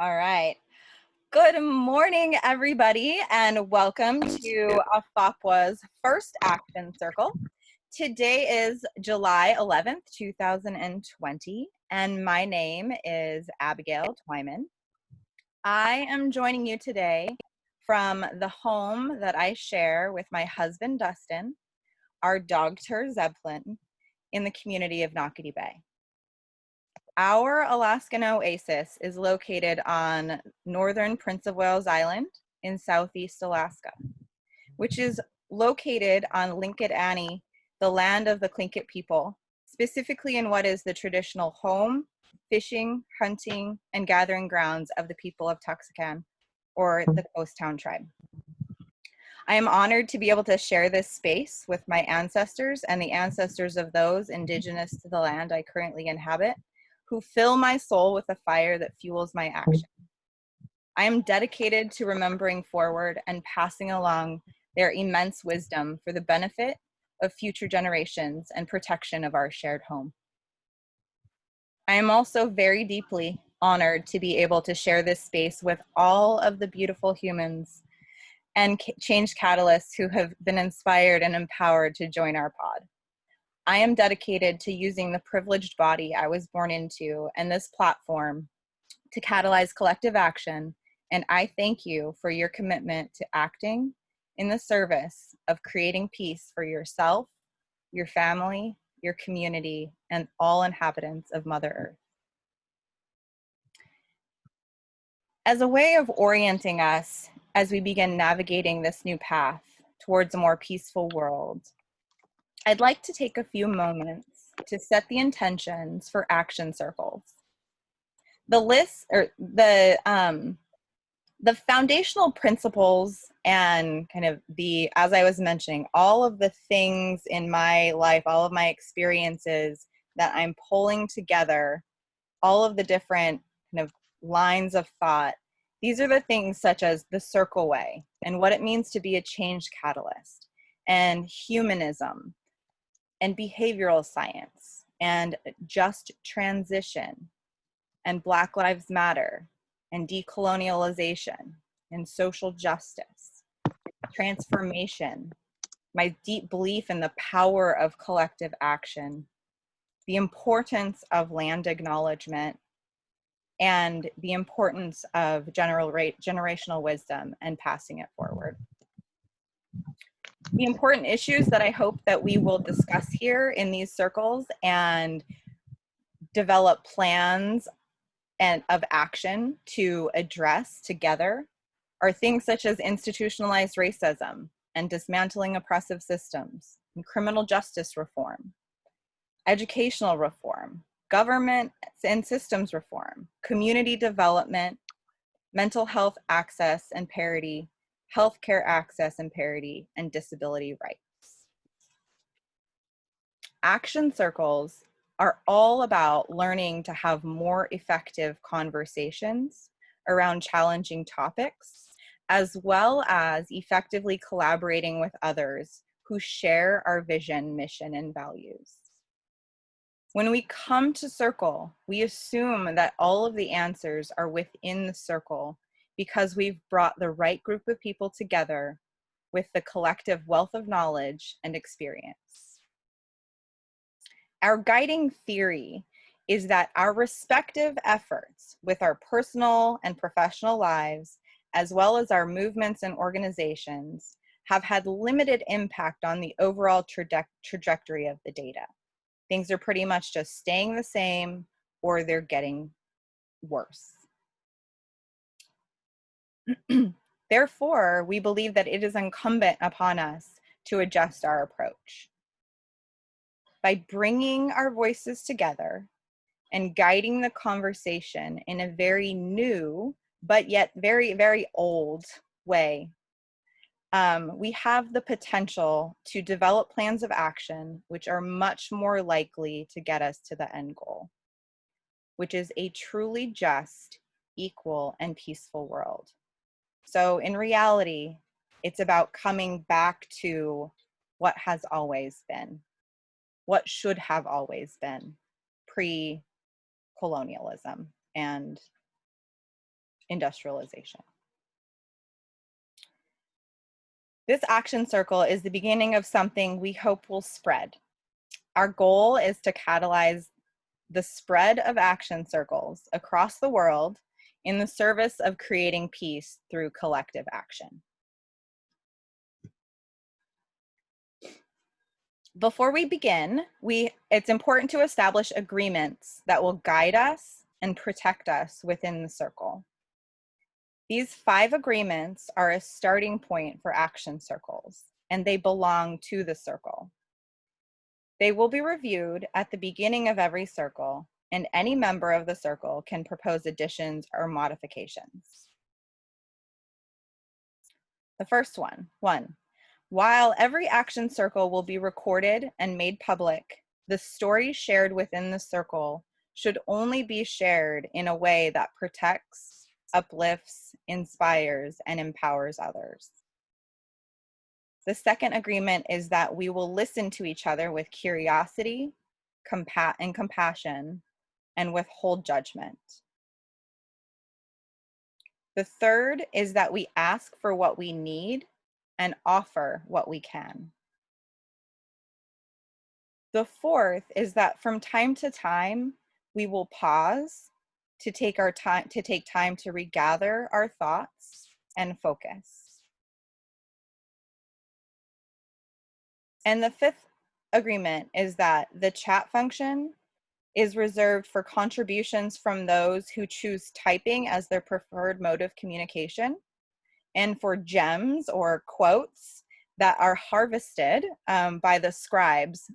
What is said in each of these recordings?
All right. Good morning, everybody, and welcome to AFAPWA's first action circle. Today is July 11th, 2020, and my name is Abigail Twyman. I am joining you today from the home that I share with my husband, Dustin, our dog, Zeppelin, in the community of Knockety Bay. Our Alaskan oasis is located on northern Prince of Wales Island in southeast Alaska, which is located on Tlingit Ani, the land of the Tlingit people, specifically in what is the traditional home, fishing, hunting, and gathering grounds of the people of Tuxacan, or the Coast Town tribe. I am honored to be able to share this space with my ancestors and the ancestors of those indigenous to the land I currently inhabit, who fill my soul with a fire that fuels my action. I am dedicated to remembering forward and passing along their immense wisdom for the benefit of future generations and protection of our shared home. I am also very deeply honored to be able to share this space with all of the beautiful humans and change catalysts who have been inspired and empowered to join our pod. I am dedicated to using the privileged body I was born into and this platform to catalyze collective action, and I thank you for your commitment to acting in the service of creating peace for yourself, your family, your community, and all inhabitants of Mother Earth. As a way of orienting us as we begin navigating this new path towards a more peaceful world, I'd like to take a few moments to set the intentions for action circles. The foundational principles and kind of as I was mentioning, all of the things in my life, all of my experiences that I'm pulling together, all of the different kind of lines of thought, these are the things such as the circle way and what it means to be a change catalyst, and humanism, and behavioral science, and just transition, and Black Lives Matter, and decolonialization, and social justice, transformation, my deep belief in the power of collective action, the importance of land acknowledgement, and the importance of generational wisdom and passing it forward. The important issues that I hope that we will discuss here in these circles and develop plans of action to address together are things such as institutionalized racism and dismantling oppressive systems, and criminal justice reform, educational reform, government and systems reform, community development, mental health access and parity, healthcare access and parity, and disability rights. Action circles are all about learning to have more effective conversations around challenging topics, as well as effectively collaborating with others who share our vision, mission, and values. When we come to circle, we assume that all of the answers are within the circle because we've brought the right group of people together with the collective wealth of knowledge and experience. Our guiding theory is that our respective efforts with our personal and professional lives, as well as our movements and organizations, have had limited impact on the overall trajectory of the data. Things are pretty much just staying the same or they're getting worse. Therefore, we believe that it is incumbent upon us to adjust our approach. By bringing our voices together and guiding the conversation in a very new, but yet very, very old way, we have the potential to develop plans of action which are much more likely to get us to the end goal, which is a truly just, equal, and peaceful world. So in reality, it's about coming back to what has always been, what should have always been pre-colonialism and industrialization. This action circle is the beginning of something we hope will spread. Our goal is to catalyze the spread of action circles across the world in the service of creating peace through collective action. Before we begin, it's important to establish agreements that will guide us and protect us within the circle. These 5 agreements are a starting point for action circles, and they belong to the circle. They will be reviewed at the beginning of every circle, and any member of the circle can propose additions or modifications. The first one, while every action circle will be recorded and made public, the story shared within the circle should only be shared in a way that protects, uplifts, inspires, and empowers others. The second agreement is that we will listen to each other with curiosity, and compassion, and withhold judgment. The third is that we ask for what we need and offer what we can. The fourth is that from time to time, we will pause to take time to regather our thoughts and focus. And the fifth agreement is that the chat function is reserved for contributions from those who choose typing as their preferred mode of communication, and for gems or quotes that are harvested by the scribes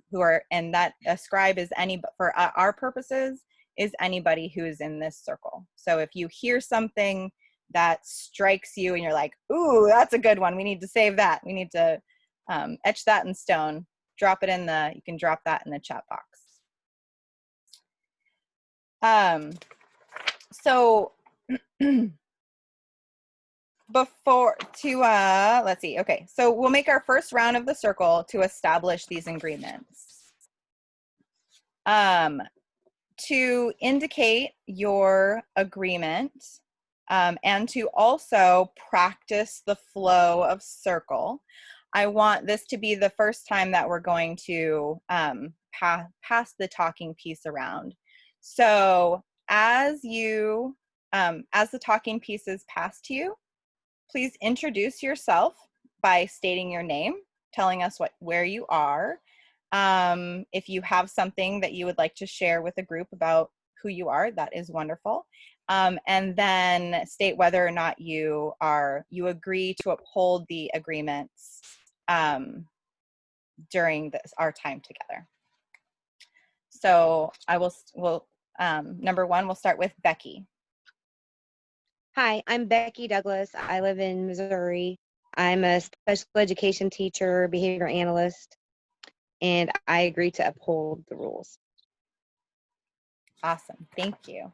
and that a scribe is for our purposes, is anybody who is in this circle. So if you hear something that strikes you and you're like, ooh, that's a good one, we need to save that, we need to etch that in stone, you can drop that in the chat box. So let's see, okay, so we'll make our first round of the circle to establish these agreements. To indicate your agreement and to also practice the flow of circle, I want this to be the first time that we're going to pass the talking piece around. So as the talking piece is passed to you, please introduce yourself by stating your name, telling us where you are. If you have something that you would like to share with the group about who you are, that is wonderful. And then state whether or not you agree to uphold the agreements during our time together. So number 1, we'll start with Becky. Hi, I'm Becky Douglas. I live in Missouri. I'm a special education teacher, behavior analyst, and I agree to uphold the rules. Awesome, thank you.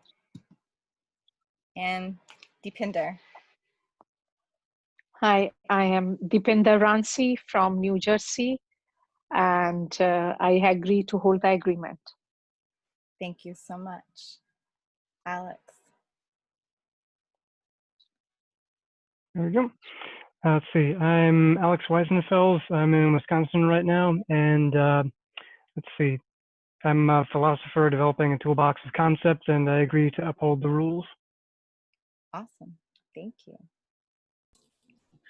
And Deepinder. Hi, I am Deepinder Ransi from New Jersey, and I agree to hold the agreement. Thank you so much. Alex. There we go. Let's see. I'm Alex Weisenfels. I'm in Wisconsin right now, and let's see. I'm a philosopher developing a toolbox of concepts, and I agree to uphold the rules. Awesome. Thank you.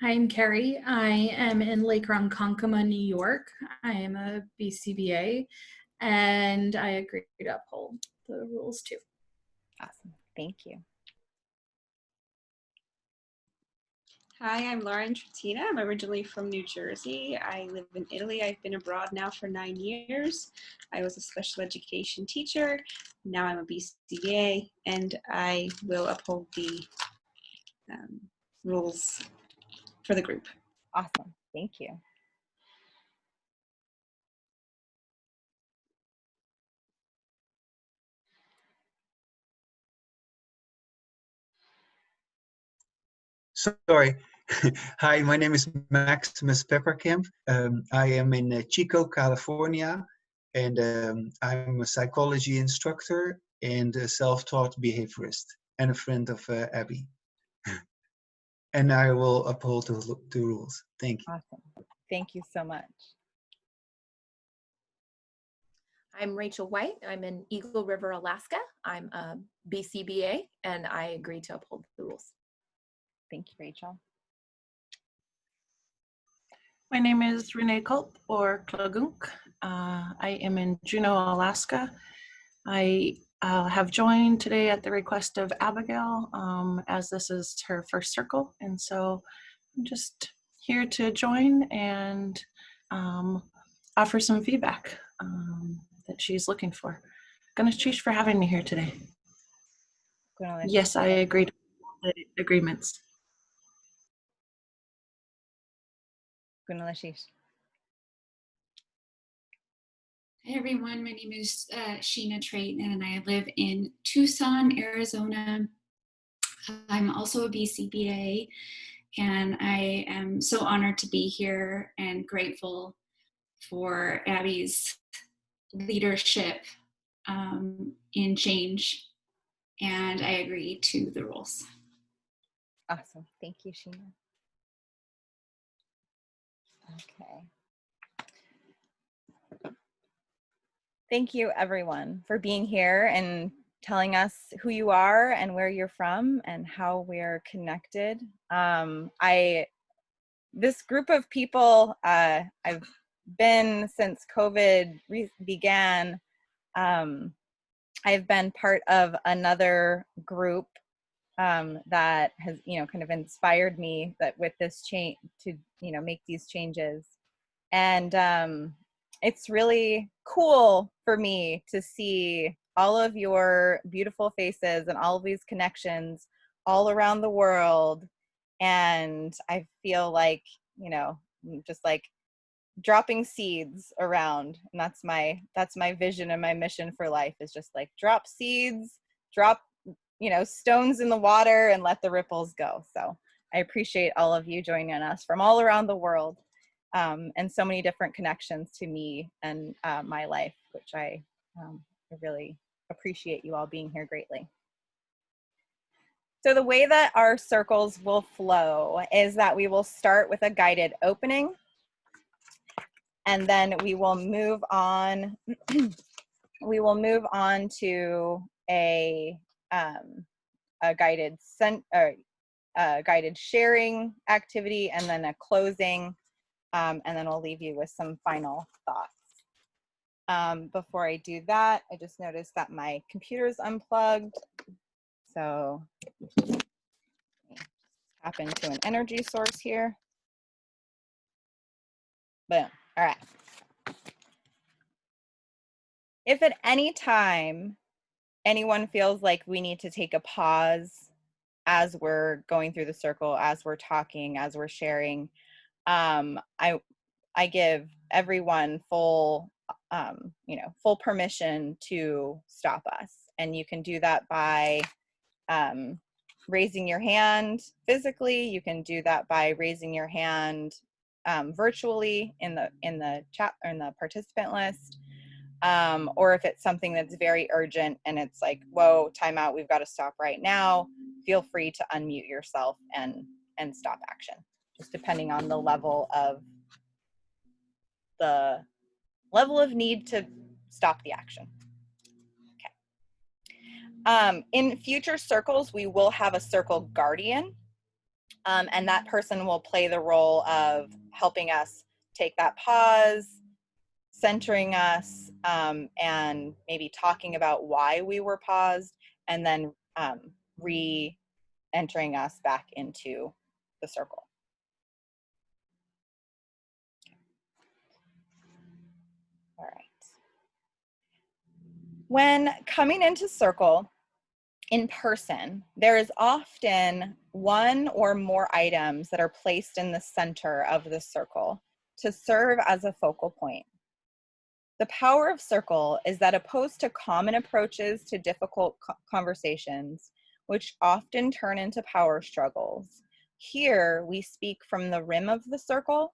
Hi, I'm Carrie. I am in Lake Ronkonkoma, New York. I am a BCBA, and I agree to uphold the rules too. Awesome. Thank you. Hi, I'm Lauren Trettina. I'm originally from New Jersey. I live in Italy. I've been abroad now for 9 years. I was a special education teacher. Now I'm a BCBA, and I will uphold the rules for the group. Awesome. Thank you. Sorry. Hi, my name is Maximus Pepperkamp. I am in Chico, California, and I'm a psychology instructor and a self-taught behaviorist and a friend of Abby. And I will uphold the rules. Thank you. Awesome. Thank you so much. I'm Rachel White. I'm in Eagle River, Alaska. I'm a BCBA, and I agree to uphold the rules. Thank you, Rachel. My name is Renee Culp, or Klagunk. I am in Juneau, Alaska. I have joined today at the request of Abigail, as this is her first circle. And so I'm just here to join and offer some feedback that she's looking for. Ganeshish for having me here today. Yes, I agree to the agreements. Gunalashish. Hey everyone, my name is Sheena Trayton and I live in Tucson, Arizona. I'm also a BCBA and I am so honored to be here and grateful for Abby's leadership in change, and I agree to the rules. Awesome. Thank you, Sheena. Okay. Thank you, everyone, for being here and telling us who you are and where you're from and how we're connected. This group of people, I've been since COVID began. I've been part of another group that has, kind of inspired me that with this change to, make these changes. And it's really cool for me to see all of your beautiful faces and all of these connections all around the world. And I feel like, just like dropping seeds around. And that's my vision and my mission for life, is just like drop seeds, drop, stones in the water and let the ripples go. So I appreciate all of you joining us from all around the world. And so many different connections to me and my life, which I really appreciate you all being here greatly. So the way that our circles will flow is that we will start with a guided opening, and then we will move on. We will move on to a guided guided sharing activity, and then a closing. And then I'll leave you with some final thoughts. Before I do that, I just noticed that my computer's unplugged. So tap into an energy source here. Boom. All right. If at any time anyone feels like we need to take a pause as we're going through the circle, as we're talking, as we're sharing, I give everyone full permission to stop us. And you can do that by raising your hand physically. You can do that by raising your hand virtually in the chat or in the participant list. Or if it's something that's very urgent and it's like, whoa, time out, we've got to stop right now, feel free to unmute yourself and stop action, just depending on the level of need to stop the action. Okay. In future circles, we will have a circle guardian, and that person will play the role of helping us take that pause, centering us, and maybe talking about why we were paused, and then re-entering us back into the circle. All right. When coming into circle in person, there is often one or more items that are placed in the center of the circle to serve as a focal point. The power of circle is that, opposed to common approaches to difficult conversations, which often turn into power struggles, here we speak from the rim of the circle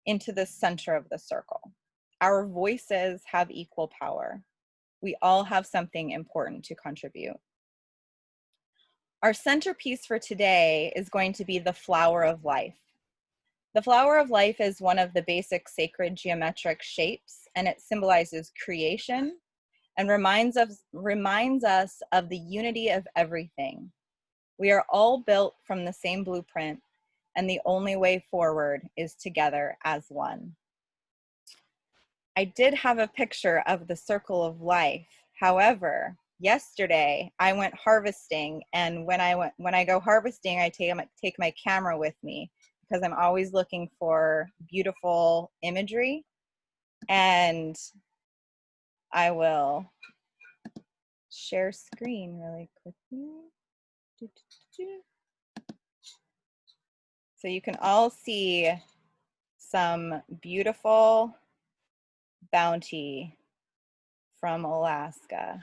into the center of the circle. Our voices have equal power. We all have something important to contribute. Our centerpiece for today is going to be the flower of life. The flower of life is one of the basic sacred geometric shapes, and it symbolizes creation and reminds us of the unity of everything. We are all built from the same blueprint, and the only way forward is together as one. I did have a picture of the circle of life. However, yesterday I went harvesting, and when I go harvesting, I take my camera with me because I'm always looking for beautiful imagery, and I will share screen really quickly. So you can all see some beautiful bounty from Alaska.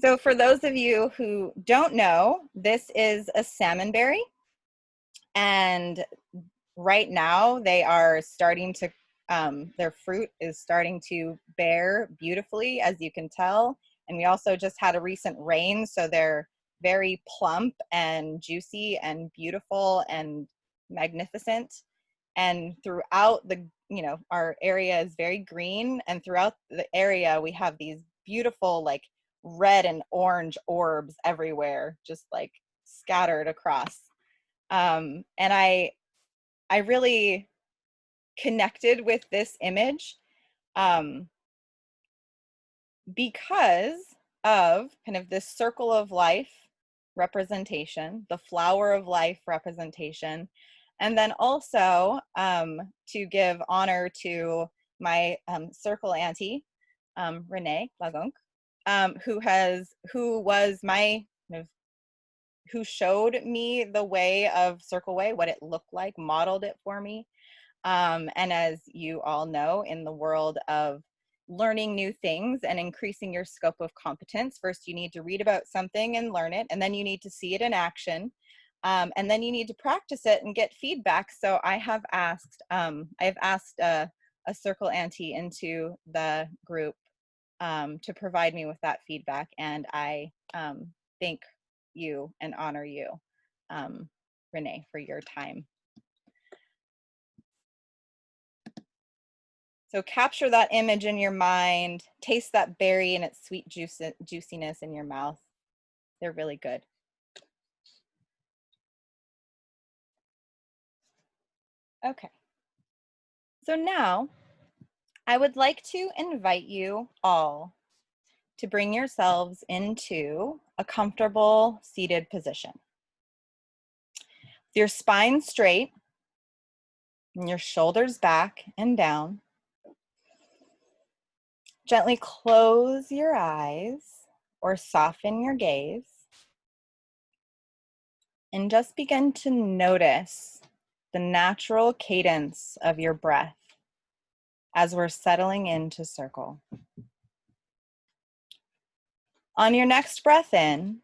So for those of you who don't know, this is a salmonberry, and right now they are starting to, their fruit is starting to bear beautifully, as you can tell. And we also just had a recent rain, so they're very plump and juicy and beautiful and magnificent. And throughout the, our area is very green, and throughout the area we have these beautiful like red and orange orbs everywhere, just like scattered across. And I really connected with this image because of kind of this circle of life representation, the flower of life representation, and then also to give honor to my circle auntie, Renee Lagunk, who showed me the way of Circle Way, what it looked like, modeled it for me. And as you all know, in the world of learning new things and increasing your scope of competence, first you need to read about something and learn it, and then you need to see it in action. And then you need to practice it and get feedback. So I have asked, a Circle Auntie into the group to provide me with that feedback, and I thank you and honor you, Renee, for your time. So capture that image in your mind, taste that berry and its sweet juiciness in your mouth. They're really good. Okay. So now I would like to invite you all to bring yourselves into a comfortable seated position. With your spine straight and your shoulders back and down. Gently close your eyes or soften your gaze and just begin to notice the natural cadence of your breath as we're settling into circle. On your next breath in,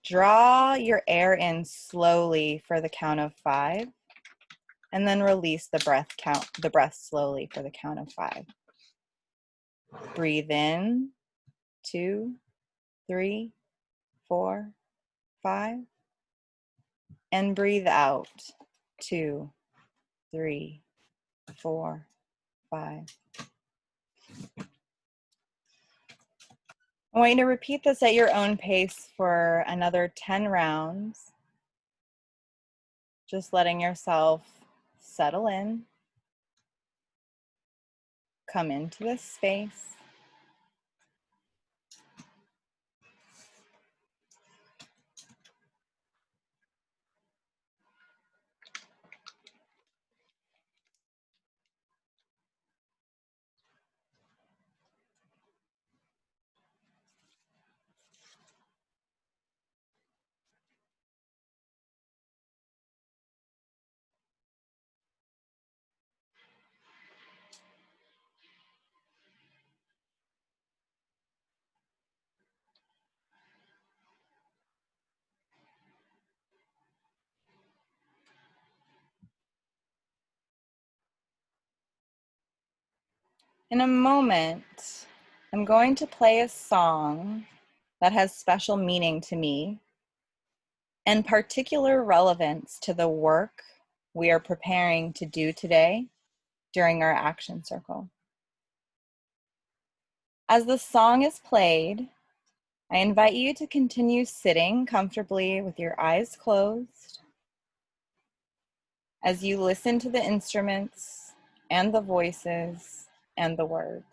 draw your air in slowly for the count of 5, and then release the breath slowly for the count of 5. Breathe in, 2, 3, 4, 5, and breathe out, 2, 3, 4, 5. I want you to repeat this at your own pace for another 10 rounds. Just letting yourself settle in, come into this space. In a moment, I'm going to play a song that has special meaning to me and particular relevance to the work we are preparing to do today during our action circle. As the song is played, I invite you to continue sitting comfortably with your eyes closed as you listen to the instruments and the voices and the words.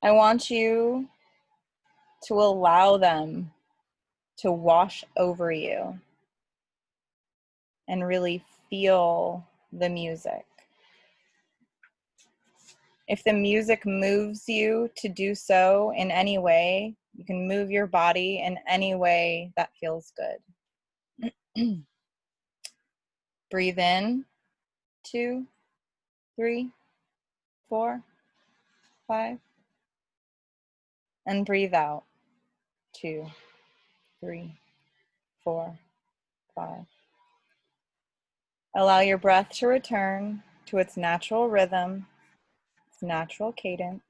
I want you to allow them to wash over you and really feel the music. If the music moves you to do so in any way, you can move your body in any way that feels good. Breathe in, 2, 3, 4, 5, and breathe out, 2, 3, 4, 5. Allow your breath to return to its natural rhythm, its natural cadence.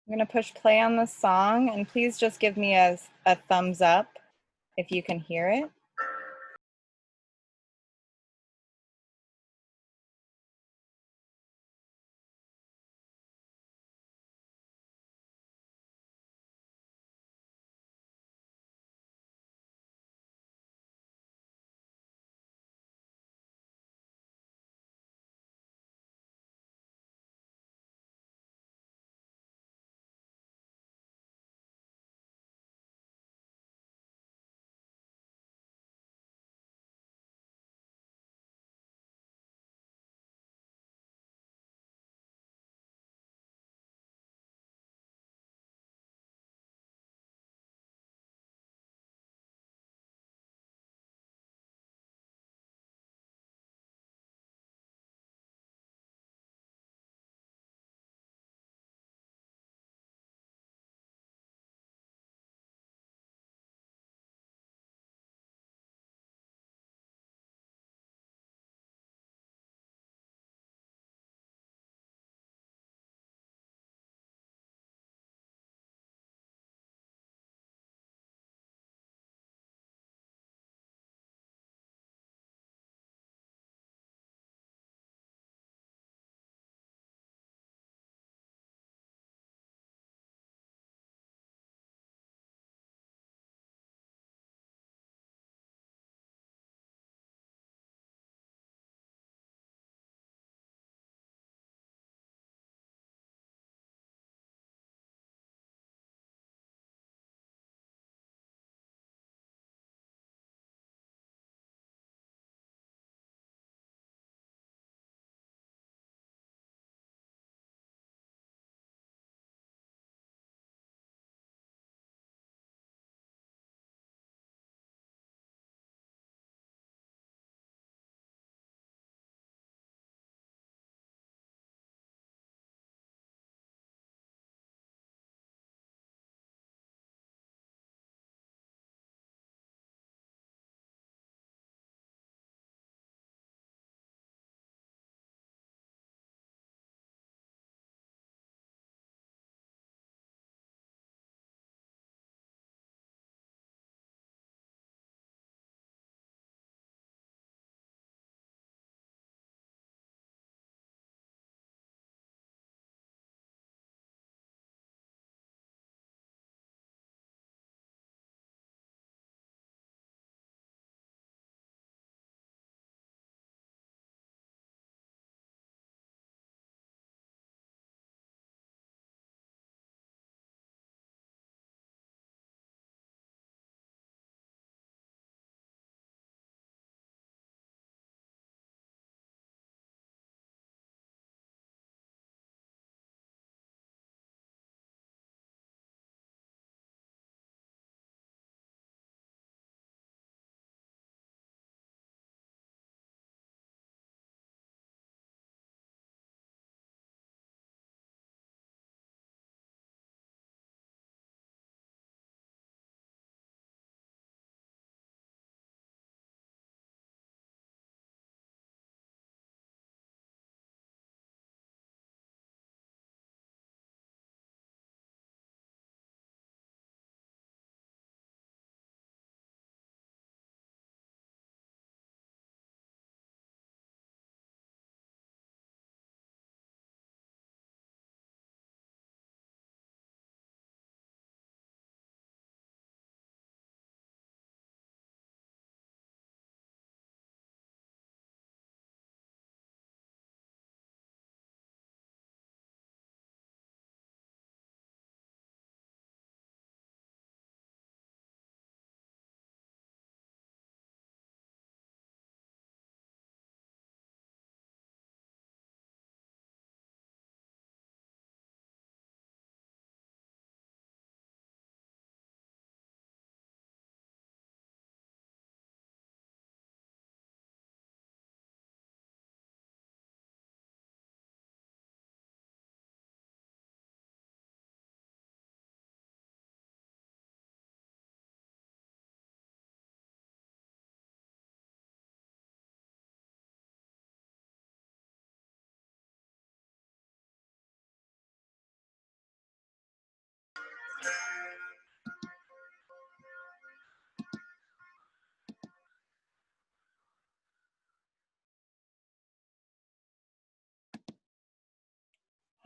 I'm going to push play on this song, and please just give me a thumbs up if you can hear it.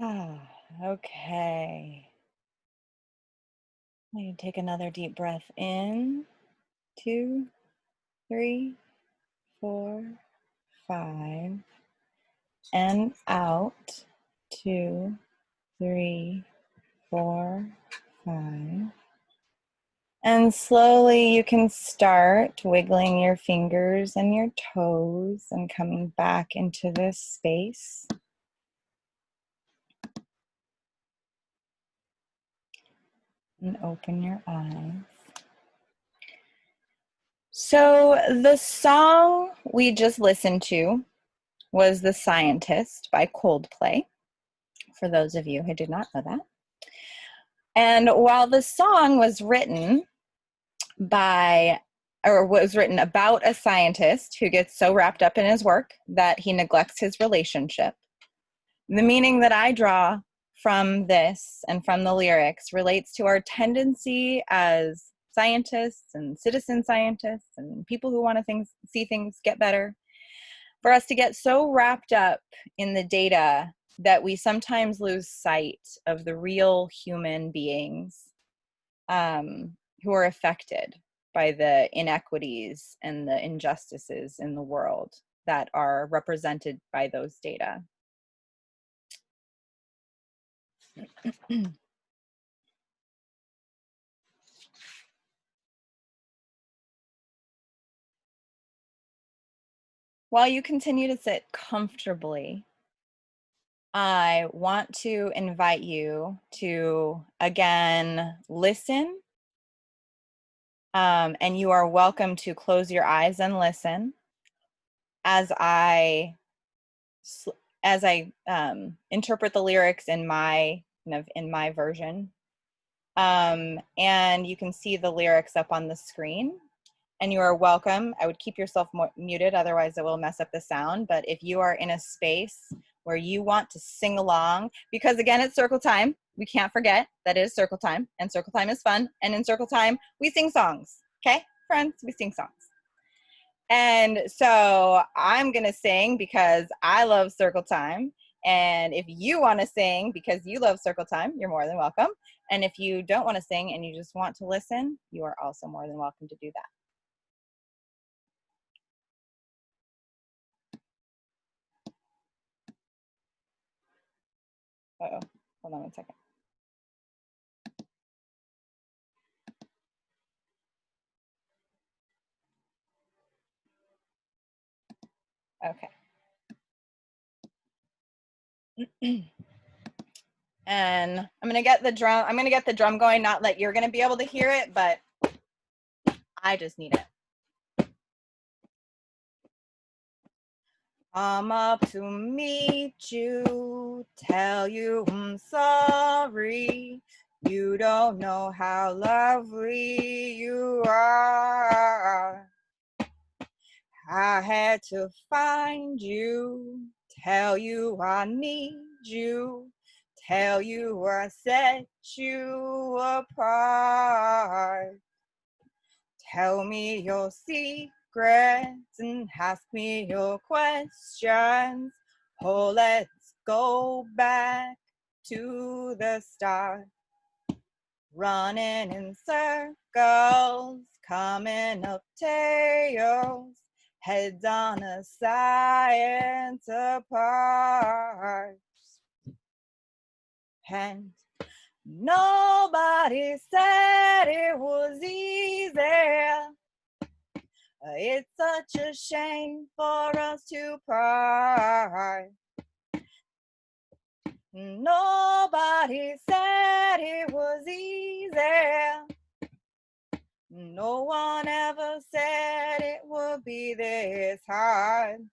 Okay. I'm going to take another deep breath in. 2, 3, 4, 5. And out. 2, 3, 4, 5. And slowly you can start wiggling your fingers and your toes and coming back into this space. And open your eyes. So the song we just listened to was The Scientist by Coldplay, for those of you who did not know that. And while the song was written was written about a scientist who gets so wrapped up in his work that he neglects his relationship, the meaning that I draw from this and from the lyrics relates to our tendency as scientists and citizen scientists and people who want to see things get better, for us to get so wrapped up in the data that we sometimes lose sight of the real human beings who are affected by the inequities and the injustices in the world that are represented by those data. While you continue to sit comfortably, I want to invite you to, again, listen. And you are welcome to close your eyes and listen as I interpret the lyrics in my version. And you can see the lyrics up on the screen. And you are welcome. I would keep yourself muted, otherwise it will mess up the sound. But if you are in a space where you want to sing along, because again, it's circle time. We can't forget that it is circle time, and circle time is fun. And in circle time, we sing songs. Okay, friends, we sing songs. And so I'm going to sing because I love circle time. And if you want to sing because you love circle time, you're more than welcome. And if you don't want to sing and you just want to listen, you are also more than welcome to do that. Uh-oh, hold on one second. Okay. And I'm gonna get the drum going, not that you're gonna be able to hear it, but I just need it. I'm up to meet you, tell you I'm sorry. You don't know how lovely you are. I had to find you, tell you I need you, tell you I set you apart. Tell me your secrets and ask me your questions. Oh, let's go back to the start. Running in circles, coming up tails, heads on a science apart. And nobody said it was easy. It's such a shame for us to part. Nobody said it was easy. No one ever said it would be this hard.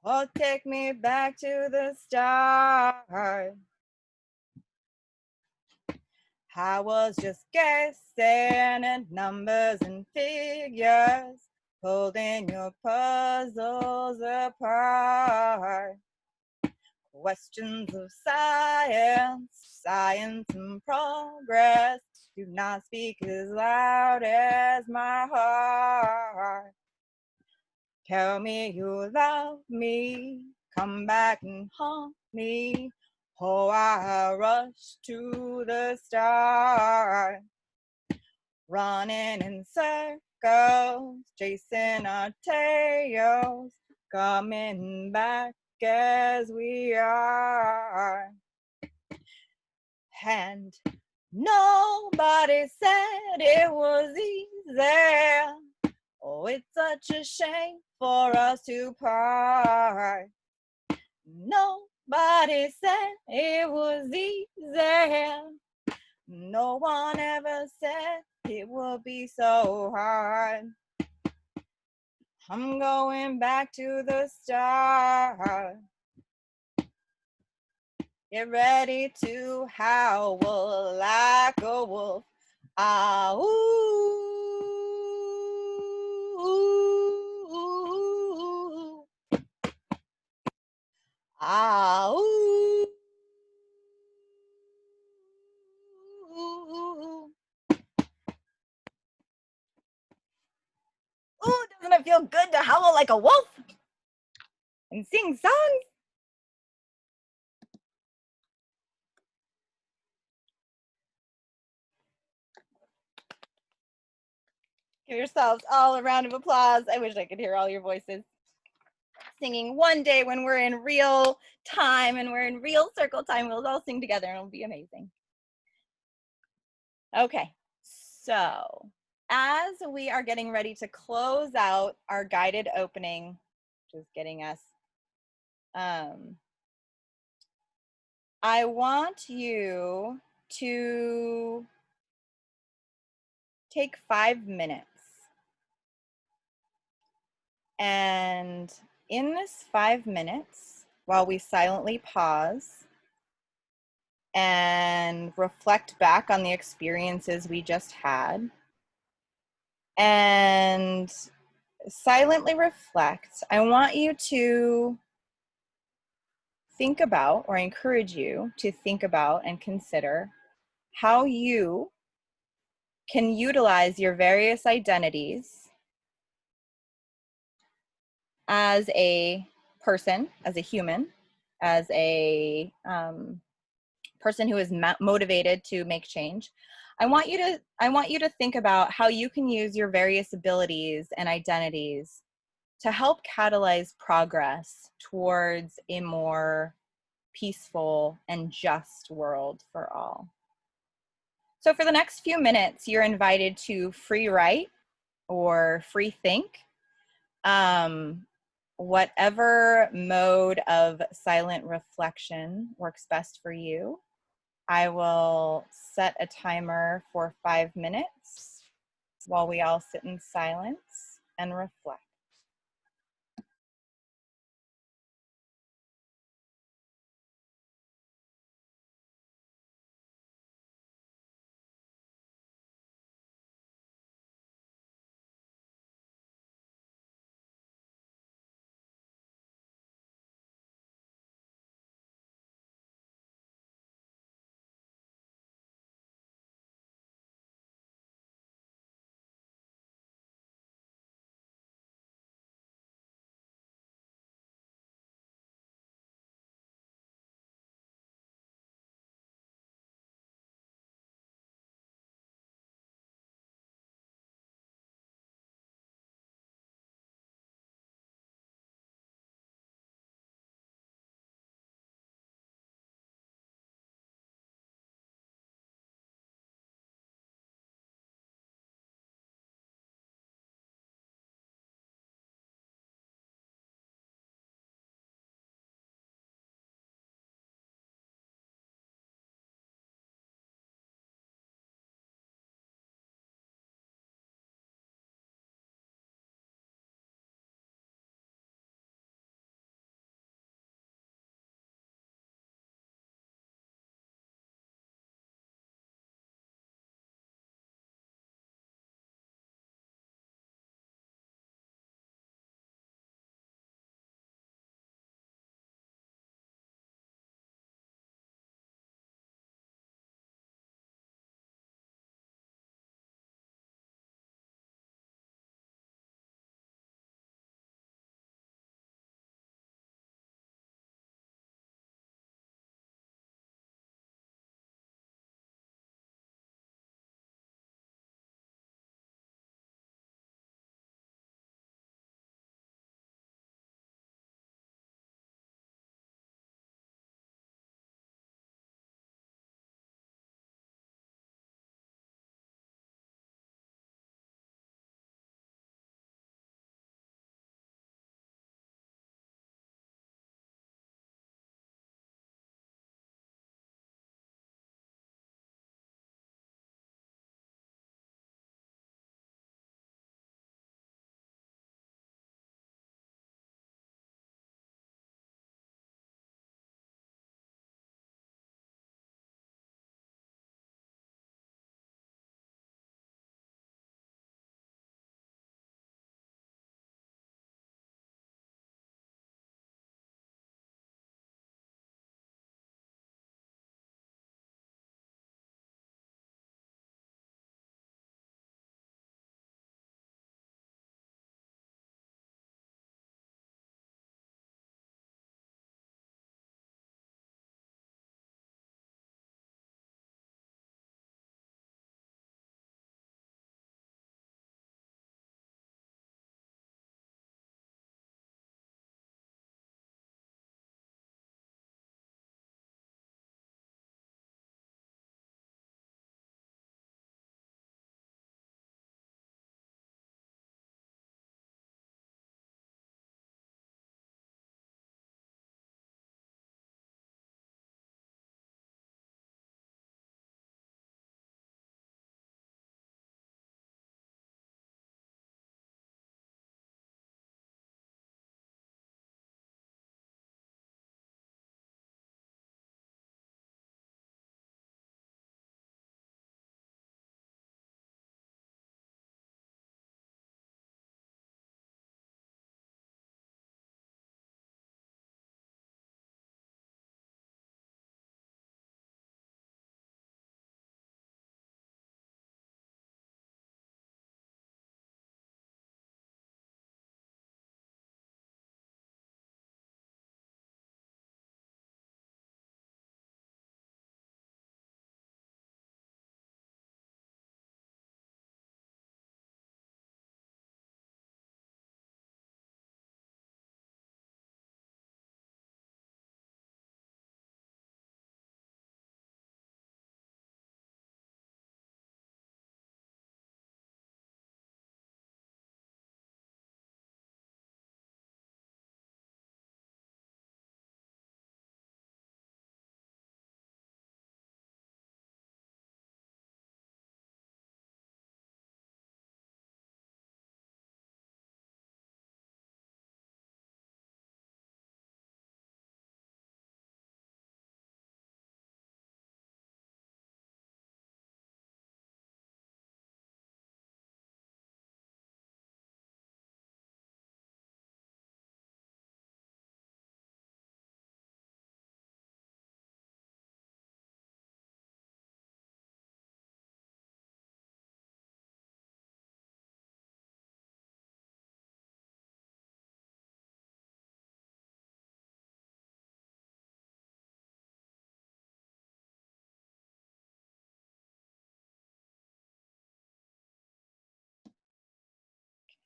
Oh, take me back to the start. I was just guessing at numbers and figures, holding your puzzles apart. Questions of science, science and progress do not speak as loud as my heart. Tell me you love me, come back and haunt me. Oh, I rush to the start, running in circles, chasing our tails, coming back as we are. And nobody said it was easy. Oh, it's such a shame for us to part. Nobody said it was easy. No one ever said it would be so hard. I'm going back to the start. Get ready to howl like a wolf. Ah, ooh, ooh, ooh, ah, ooh, ooh. Ooh, doesn't it feel good to howl like a wolf and sing songs? Give yourselves all a round of applause. I wish I could hear all your voices singing. One day when we're in real time and we're in real circle time, we'll all sing together and it'll be amazing. Okay, so as we are getting ready to close out our guided opening, which is getting us, I want you to take 5 minutes. And in this 5 minutes, while we silently pause and reflect back on the experiences we just had, and silently reflect, I want you to think about, or I encourage you to think about and consider how you can utilize your various identities as a person, as a human, as a person who is motivated to make change. I want you to think about how you can use your various abilities and identities to help catalyze progress towards a more peaceful and just world for all. So for the next few minutes, you're invited to free write or free think. Whatever mode of silent reflection works best for you. I will set a timer for 5 minutes while we all sit in silence and reflect.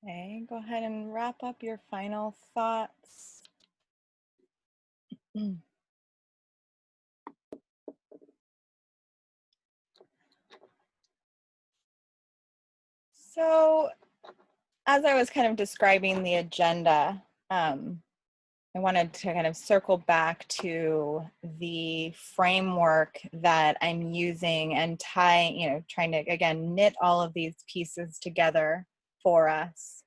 Okay, go ahead and wrap up your final thoughts. So, as I was kind of describing the agenda, I wanted to kind of circle back to the framework that I'm using and trying to, again, knit all of these pieces together for us.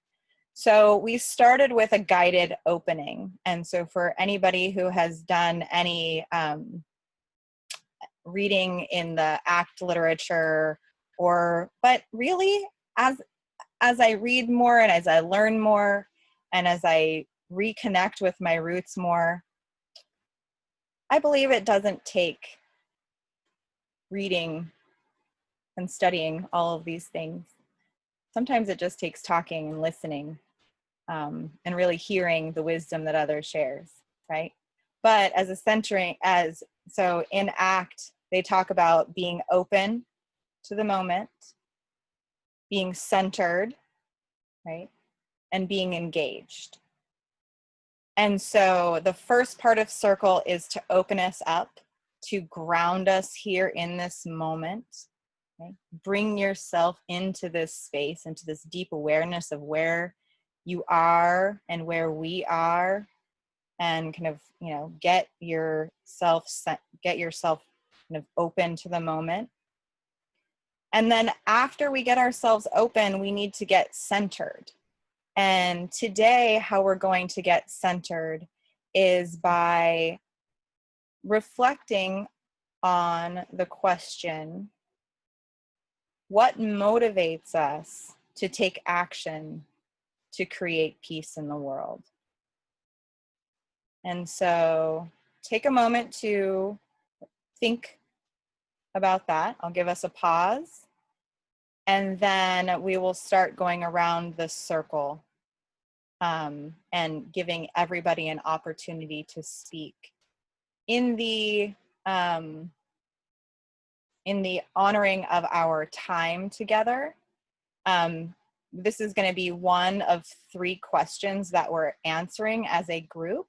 So we started with a guided opening. And so for anybody who has done any reading in the ACT literature, but really as I read more and as I learn more and as I reconnect with my roots more, I believe it doesn't take reading and studying all of these things. Sometimes it just takes talking and listening, and really hearing the wisdom that others shares, right? But so in ACT, they talk about being open to the moment, being centered, right? And being engaged. And so the first part of circle is to open us up, to ground us here in this moment. Okay? Bring yourself into this space, into this deep awareness of where you are and where we are, and kind of, get yourself kind of open to the moment. And then after we get ourselves open, we need to get centered. And today, how we're going to get centered is by reflecting on the question, what motivates us to take action to create peace in the world? And so take a moment to think about that. I'll give us a pause, and then we will start going around the circle, and giving everybody an opportunity to speak. In the honoring of our time together, this is going to be one of 3 questions that we're answering as a group.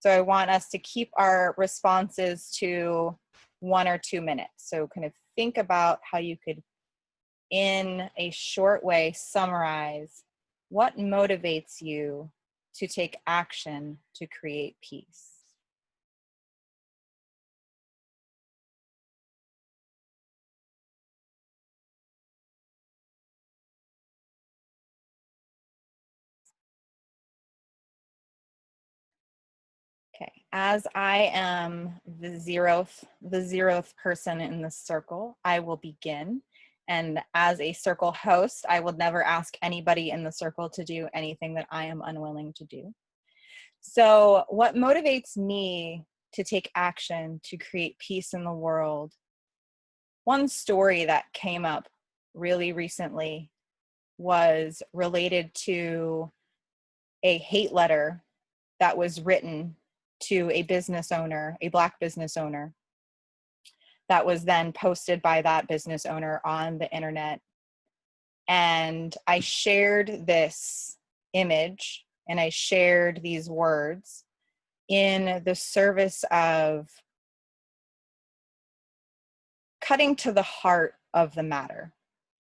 So I want us to keep our responses to 1 or 2 minutes. So kind of think about how you could, in a short way, summarize what motivates you to take action to create peace. Okay, as I am the zeroth person in the circle, I will begin. And as a circle host, I will never ask anybody in the circle to do anything that I am unwilling to do. So what motivates me to take action to create peace in the world? One story that came up really recently was related to a hate letter that was written to a business owner, a Black business owner, that was then posted by that business owner on the internet. And I shared this image and I shared these words in the service of cutting to the heart of the matter.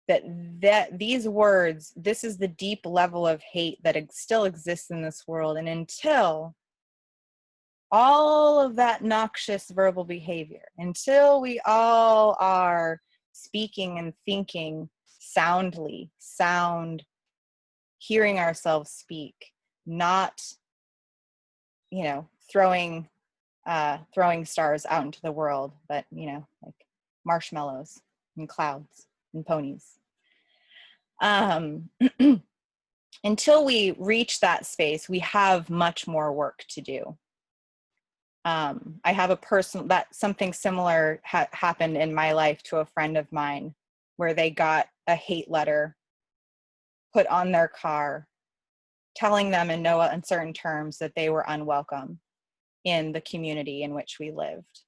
That these words, this is the deep level of hate that still exists in this world. And until all of that noxious verbal behavior, until we all are speaking and thinking soundly, hearing ourselves speak, not, throwing stars out into the world, but, like marshmallows and clouds and ponies. Until we reach that space, we have much more work to do. I have something similar happened in my life to a friend of mine, where they got a hate letter put on their car telling them in no uncertain terms that they were unwelcome in the community in which we lived.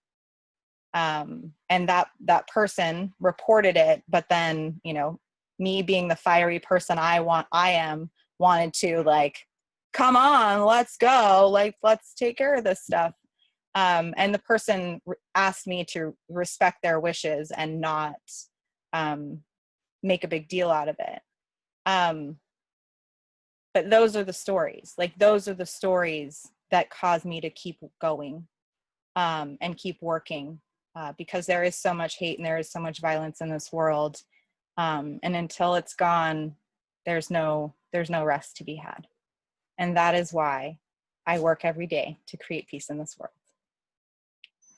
And that person reported it, but then, me being the fiery person I am, wanted to like, come on, let's go, like, let's take care of this stuff. And the person asked me to respect their wishes and not make a big deal out of it. But those are the stories. Like, those are the stories that cause me to keep going and keep working, because there is so much hate and there is so much violence in this world. And until it's gone, there's no rest to be had. And that is why I work every day to create peace in this world.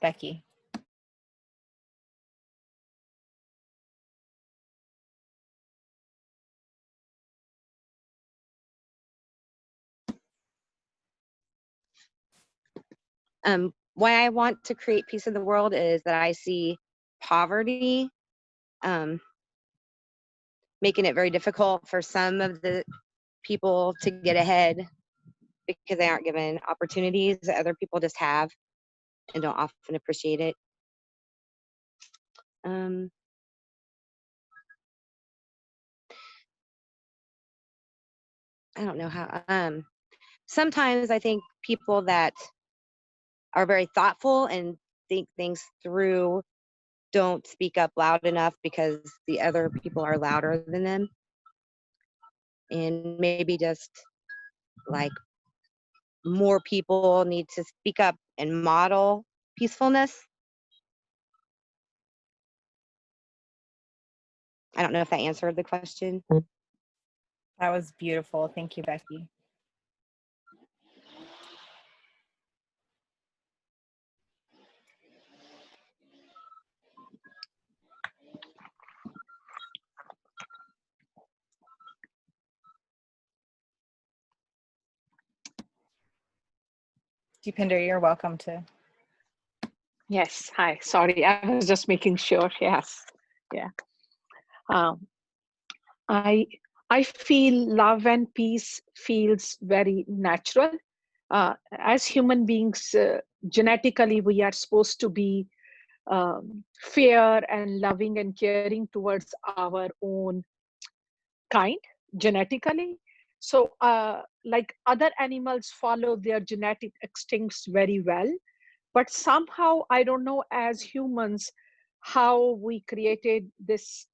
Becky. Why I want to create peace in the world is that I see poverty making it very difficult for some of the people to get ahead because they aren't given opportunities that other people just have and don't often appreciate it. I don't know how. Sometimes I think people that are very thoughtful and think things through don't speak up loud enough because the other people are louder than them. And maybe just like more people need to speak up and model peacefulness. I don't know if that answered the question. That was beautiful. Thank you, Becky. Deepinder, you're welcome to. Yes, hi, sorry, I was just making sure, yes, yeah. I feel love and peace feels very natural. As human beings, genetically, we are supposed to be fair and loving and caring towards our own kind, genetically. So like other animals follow their genetic instincts very well, but somehow, I don't know, as humans, how we created this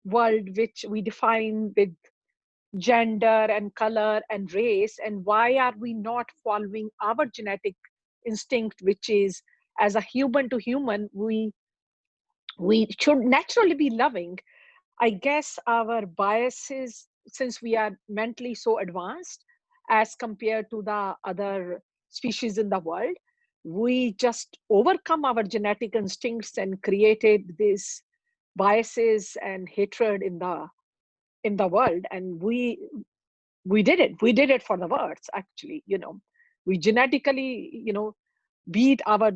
world which we define with gender and color and race, and why are we not following our genetic instinct, which is, as a human to human, we should naturally be loving. I guess our biases, since we are mentally so advanced as compared to the other species in the world, we just overcome our genetic instincts and created these biases and hatred in the world. And we did it for the words, actually. We genetically beat our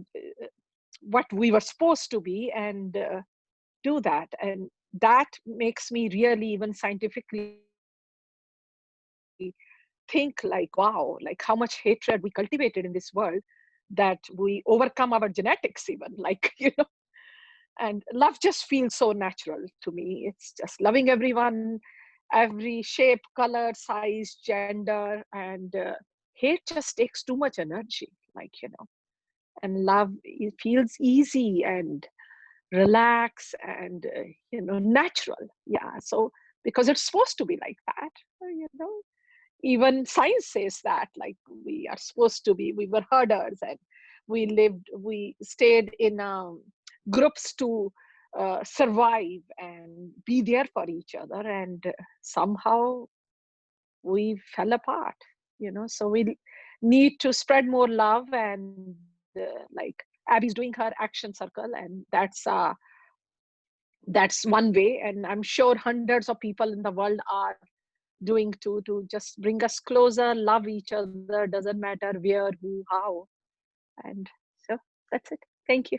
what we were supposed to be, and do that. And that makes me really, even scientifically, think like, wow, like how much hatred we cultivated in this world, that we overcome our genetics even, like, and love just feels so natural to me. It's just loving everyone, every shape, color, size, gender, and hate just takes too much energy, like, and love, it feels easy and relax and natural. Yeah, so because it's supposed to be like that, even science says that, like, we are supposed to be, we were herders, and we stayed in groups to survive and be there for each other, and somehow we fell apart. So we need to spread more love, and like Abby's doing her action circle, and that's one way, and I'm sure hundreds of people in the world are doing to just bring us closer, love each other, doesn't matter where, who, how. And so that's it. Thank you.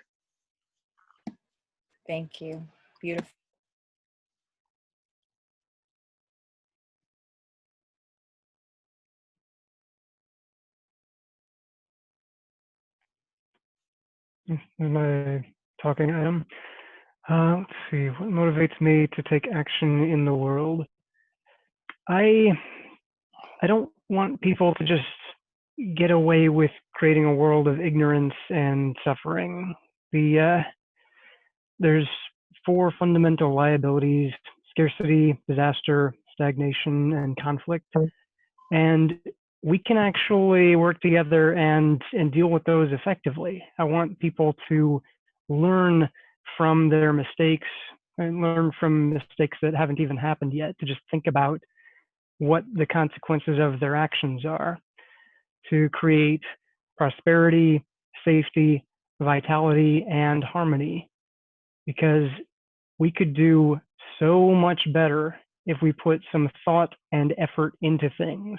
Thank you. Beautiful. My talking item. Let's see, what motivates me to take action in the world? I I don't want people to just get away with creating a world of ignorance and suffering. There's four fundamental liabilities: scarcity, disaster, stagnation, and conflict. And we can actually work together and deal with those effectively. I want people to learn from their mistakes and learn from mistakes that haven't even happened yet, to just think about what the consequences of their actions are, to create prosperity, safety, vitality, and harmony. Because we could do so much better if we put some thought and effort into things.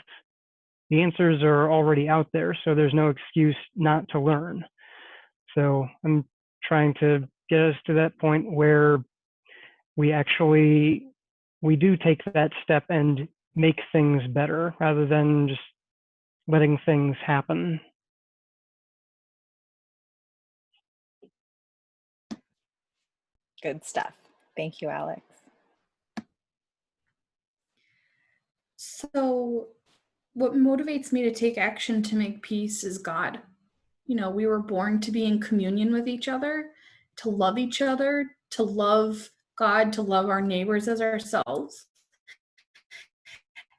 The answers are already out there, so there's no excuse not to learn. So I'm trying to get us to that point where we do take that step and make things better rather than just letting things happen. Good stuff. Thank you, Alex. So what motivates me to take action to make peace is God. You know, we were born to be in communion with each other, to love each other, to love God, to love our neighbors as ourselves.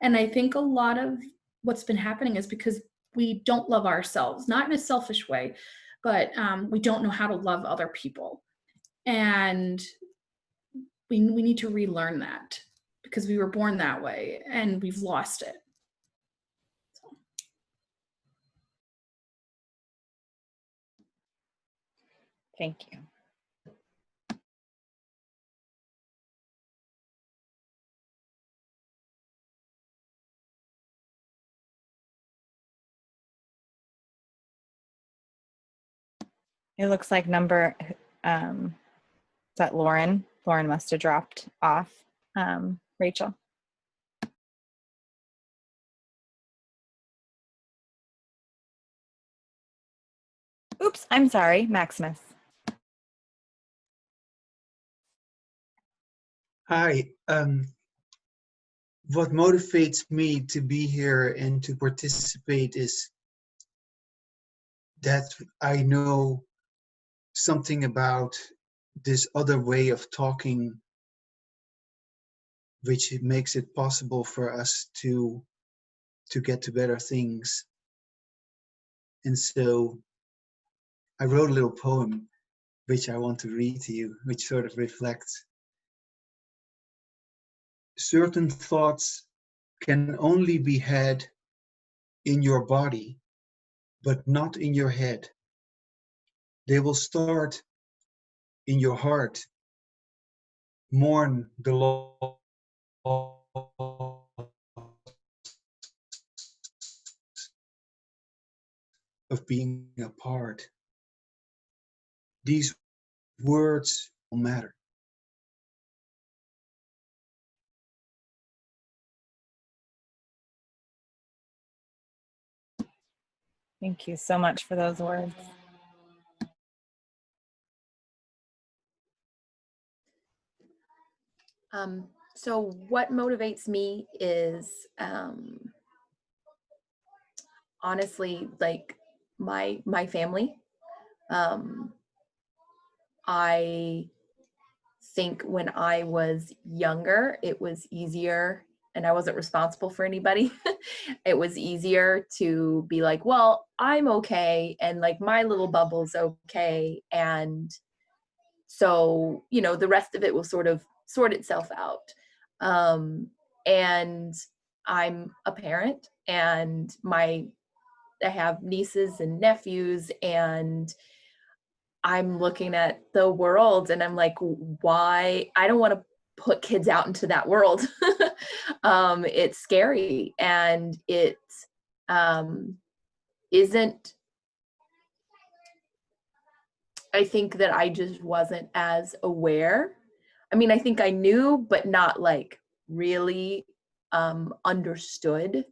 And I think a lot of what's been happening is because we don't love ourselves, not in a selfish way, but we don't know how to love other people. And we need to relearn that because we were born that way and we've lost it. Thank you. It looks like is that Lauren? Lauren must have dropped off. Rachel. Oops, I'm sorry, Maximus. Hi. What motivates me to be here and to participate is that I know something about this other way of talking, which makes it possible for us to get to better things. And so I wrote a little poem which I want to read to you, which sort of reflects. Certain thoughts can only be had in your body, but not in your head. They will start in your heart. Mourn the loss of being apart. These words will matter. Thank you so much for those words. So what motivates me is honestly like my family. I think when I was younger, it was easier and I wasn't responsible for anybody. It was easier to be like, well, I'm okay. And like my little bubble's okay. And so, you know, the rest of it will sort of sort itself out. And I'm a parent and I have nieces and nephews, and I'm looking at the world and I'm like, why? I don't want to put kids out into that world. It's scary and it isn't, I think that I just wasn't as aware. I mean, I think I knew, but not like really understood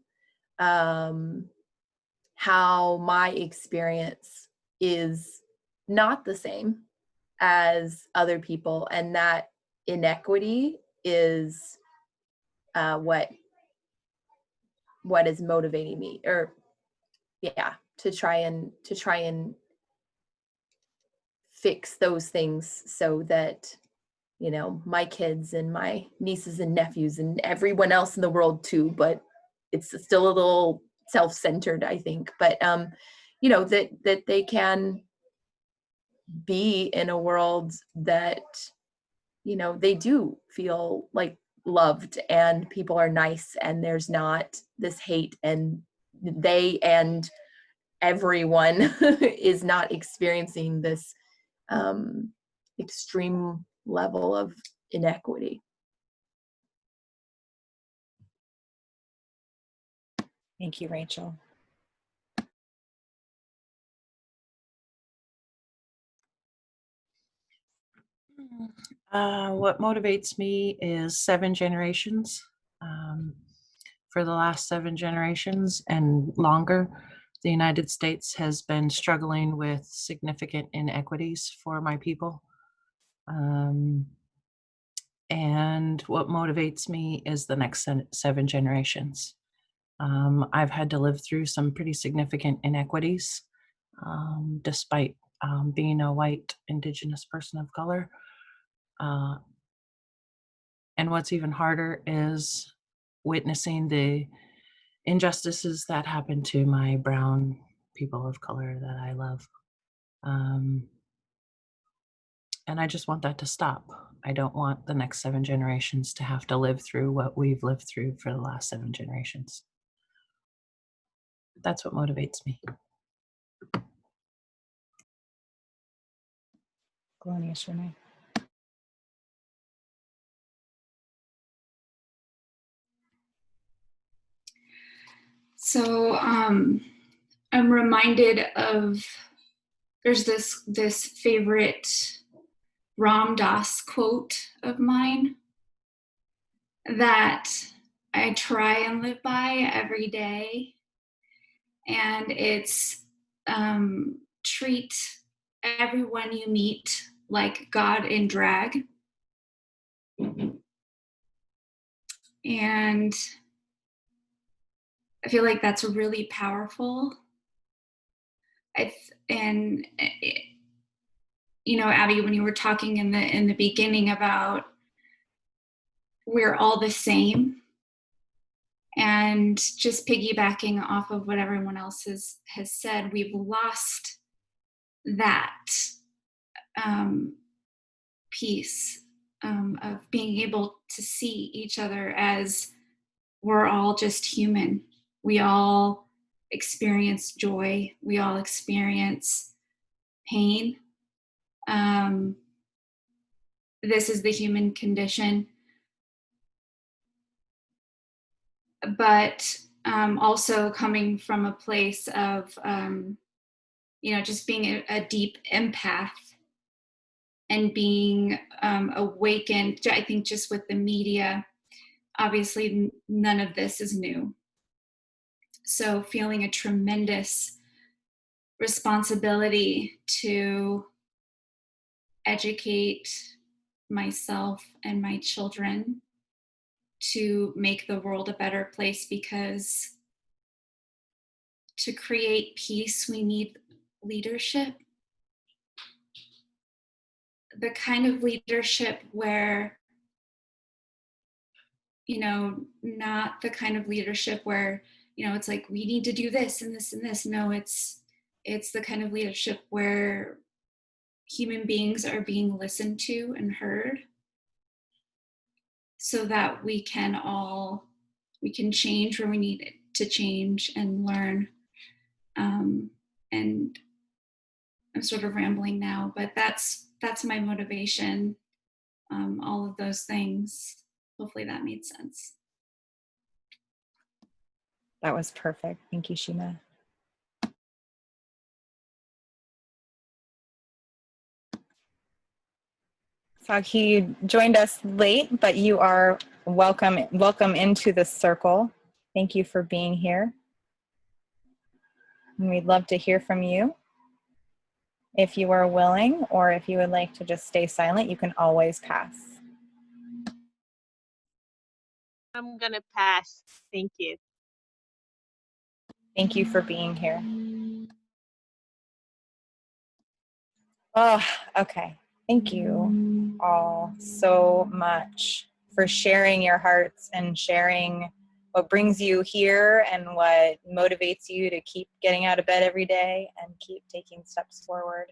how my experience is not the same as other people, and that inequity is what what is motivating me, or yeah, to try and fix those things so that, you know, my kids and my nieces and nephews and everyone else in the world too, but it's still a little self-centered, I think, but you know, that they can be in a world that, you know, they do feel like loved and people are nice and there's not this hate, and they and everyone is not experiencing this extreme level of inequity. Thank you, Rachel. What motivates me is 7 generations. For the last 7 generations and longer, the United States has been struggling with significant inequities for my people. And what motivates me is the next 7 generations. I've had to live through some pretty significant inequities, despite being a white Indigenous person of color. And what's even harder is witnessing the injustices that happen to my brown people of color that I love. And I just want that to stop. I don't want the next 7 generations to have to live through what we've lived through for the last 7 generations. That's what motivates me. Glorious, Renee. So I'm reminded of, there's this favorite Ram Dass quote of mine that I try and live by every day, and it's treat everyone you meet like God in drag. And I feel like that's really powerful. You know, Abby, when you were talking in the beginning about we're all the same, and just piggybacking off of what everyone else has said, we've lost that piece of being able to see each other as we're all just human. We all experience joy. We all experience pain. This is the human condition. But also coming from a place of, you know, just being a deep empath and being awakened. I think just with the media, obviously none of this is new. So feeling a tremendous responsibility to educate myself and my children to make the world a better place, because to create peace, we need leadership. The kind of leadership where, you know, not the kind of leadership where, you know, it's like, we need to do this and this and this. No, it's the kind of leadership where human beings are being listened to and heard, so that we can change where we need to change and learn. And I'm sort of rambling now, but that's my motivation. All of those things. Hopefully that made sense. That was perfect. Thank you, Sheena. Saki, you joined us late, but you are welcome into the circle. Thank you for being here. And we'd love to hear from you. If you are willing, or if you would like to just stay silent, you can always pass. I'm gonna pass. Thank you. Thank you for being here. Oh, okay. Thank you all so much for sharing your hearts and sharing what brings you here and what motivates you to keep getting out of bed every day and keep taking steps forward.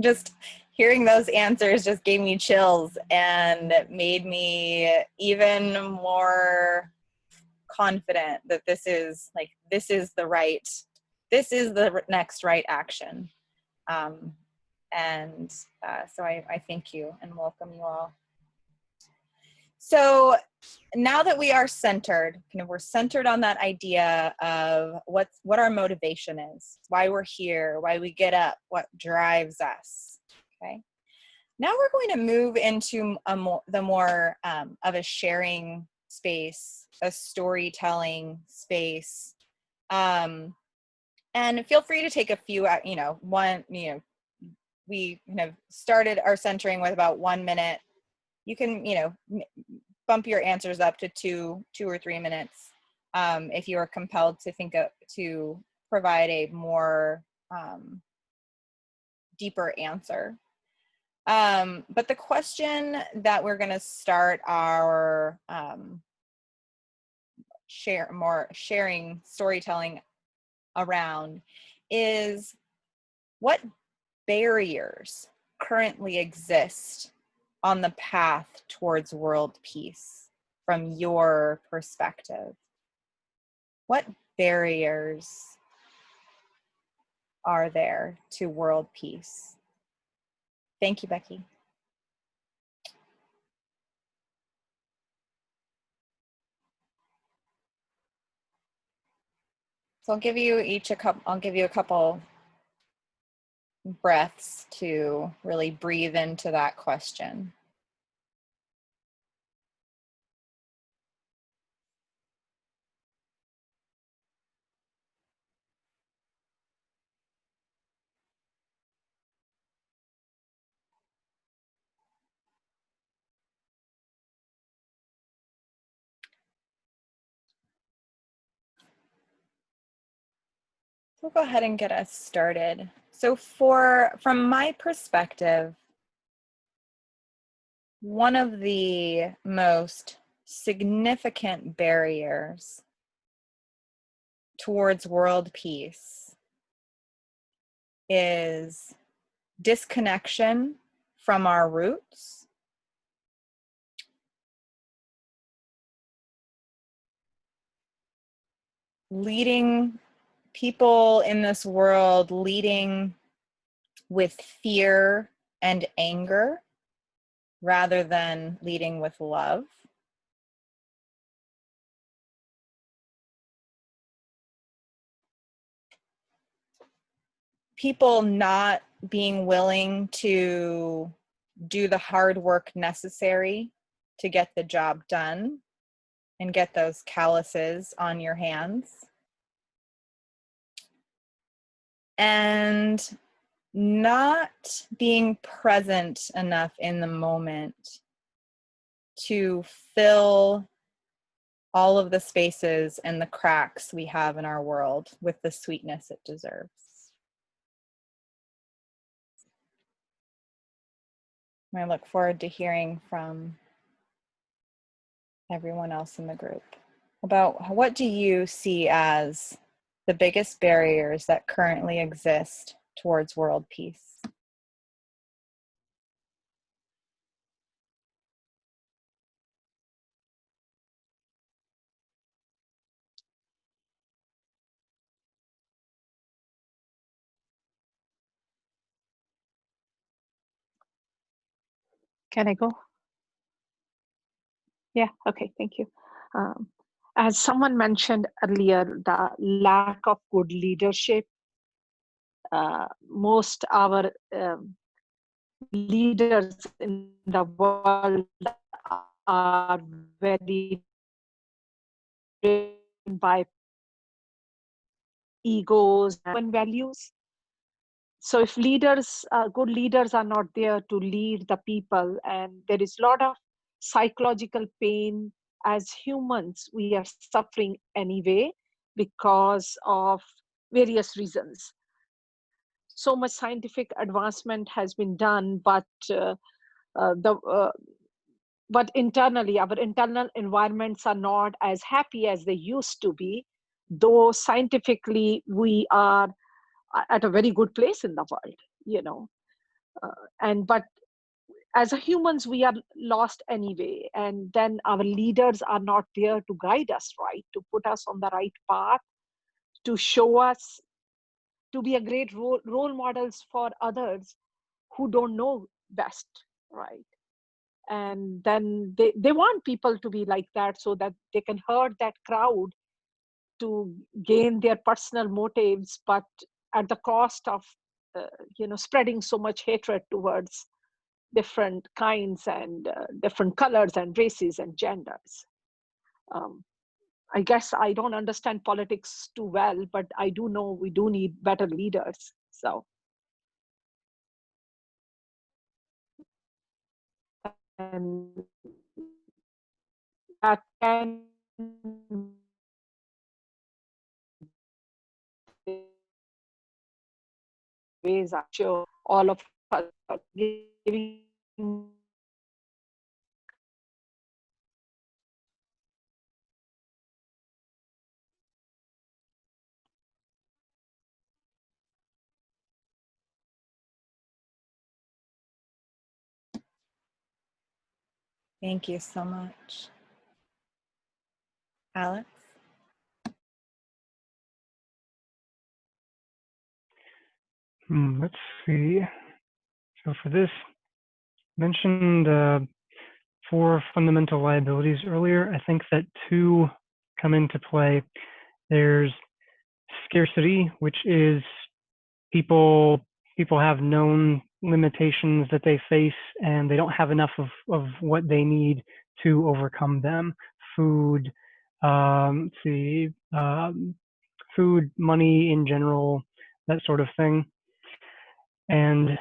Just hearing those answers just gave me chills and made me even more confident that this is the next right action. So I thank you and welcome you all. So now that we are centered, we're centered on that idea of what our motivation is, why we're here, why we get up, what drives us. Okay. Now we're going to move into the more of a sharing space, a storytelling space. And feel free to take a few, we started our centering with about 1 minute. You can, bump your answers up to two or 3 minutes if you are compelled to provide a more deeper answer. But the question that we're going to start our sharing storytelling around is, what barriers currently exist on the path towards world peace from your perspective? What barriers are there to world peace? Thank you, Becky. So I'll give you a couple breaths to really breathe into that question. We'll go ahead and get us started. So from my perspective, one of the most significant barriers towards world peace is disconnection from our roots, leading people in this world, leading with fear and anger rather than leading with love. People not being willing to do the hard work necessary to get the job done and get those calluses on your hands. And not being present enough in the moment to fill all of the spaces and the cracks we have in our world with the sweetness it deserves. I look forward to hearing from everyone else in the group about what do you see as the biggest barriers that currently exist towards world peace? Can I go? Yeah, okay, thank you. As someone mentioned earlier, the lack of good leadership. Most our leaders in the world are very driven by egos and values. So if good leaders are not there to lead the people, and there is a lot of psychological pain as humans, we are suffering anyway. because of various reasons. So much scientific advancement has been done, but internally, our internal environments are not as happy as they used to be, though scientifically we are at a very good place in the world, you know. But as a humans, we are lost anyway. And then our leaders are not there to guide us right, to put us on the right path, to show us, to be a great role models for others who don't know best, right? And then they want people to be like that so that they can herd that crowd to gain their personal motives, but at the cost of spreading so much hatred towards different kinds and different colors and races and genders. I guess I don't understand politics too well, but I do know we do need better leaders. So, and that can ways I'm sure all of us are giving. Thank you so much. Alex? Let's see. So for this, mentioned 4 fundamental liabilities earlier. I think that 2 come into play. There's scarcity, which is people have known limitations that they face and they don't have enough of what they need to overcome them. Food, food, money in general, that sort of thing. And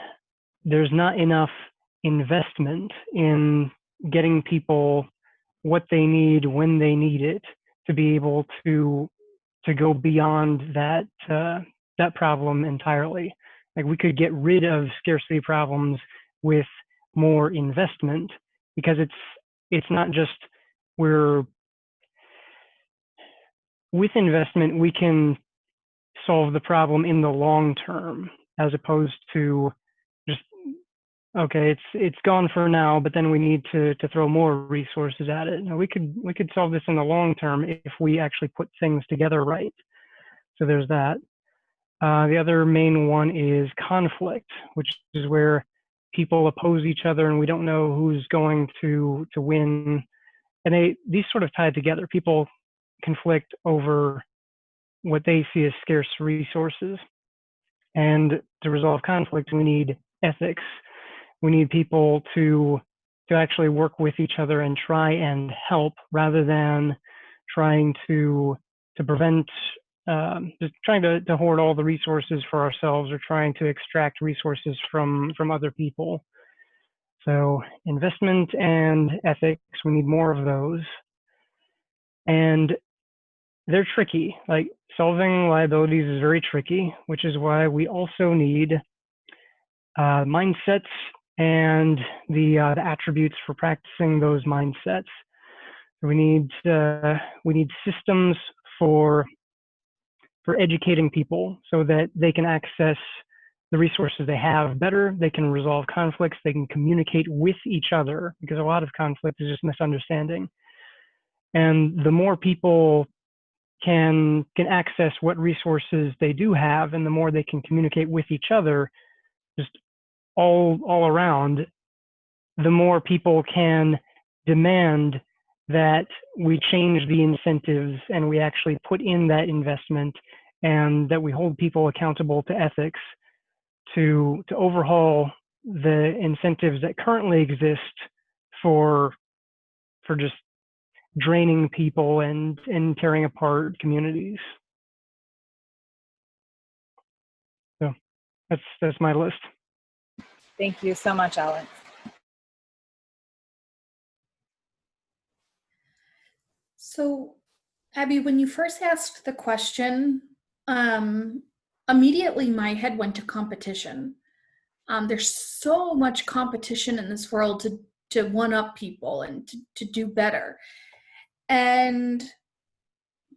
there's not enough investment in getting people what they need when they need it to be able to go beyond that that problem entirely. Like we could get rid of scarcity problems with more investment, because it's not just with investment we can solve the problem in the long term, as opposed to just, okay, it's gone for now, but then we need to throw more resources at it. Now, we could solve this in the long term if we actually put things together right. So there's that. The other main one is conflict, which is where people oppose each other and we don't know who's going to win. And these sort of tie together. People conflict over what they see as scarce resources. And to resolve conflict, we need ethics. We need people to actually work with each other and try and help, rather than trying to prevent, just trying to hoard all the resources for ourselves, or trying to extract resources from other people. So investment and ethics, we need more of those. And they're tricky. Like, solving liabilities is very tricky, which is why we also need mindsets and the attributes for practicing those mindsets. We need systems for educating people so that they can access the resources they have better. They can resolve conflicts. They can communicate with each other, because a lot of conflict is just misunderstanding. And the more people can access what resources they do have, and the more they can communicate with each other, just all around, the more people can demand that we change the incentives and we actually put in that investment, and that we hold people accountable to ethics to overhaul the incentives that currently exist for just draining people and tearing apart communities. So that's my list. Thank you so much, Alex. So Abby, when you first asked the question, immediately my head went to competition. There's so much competition in this world to one up people and to do better. And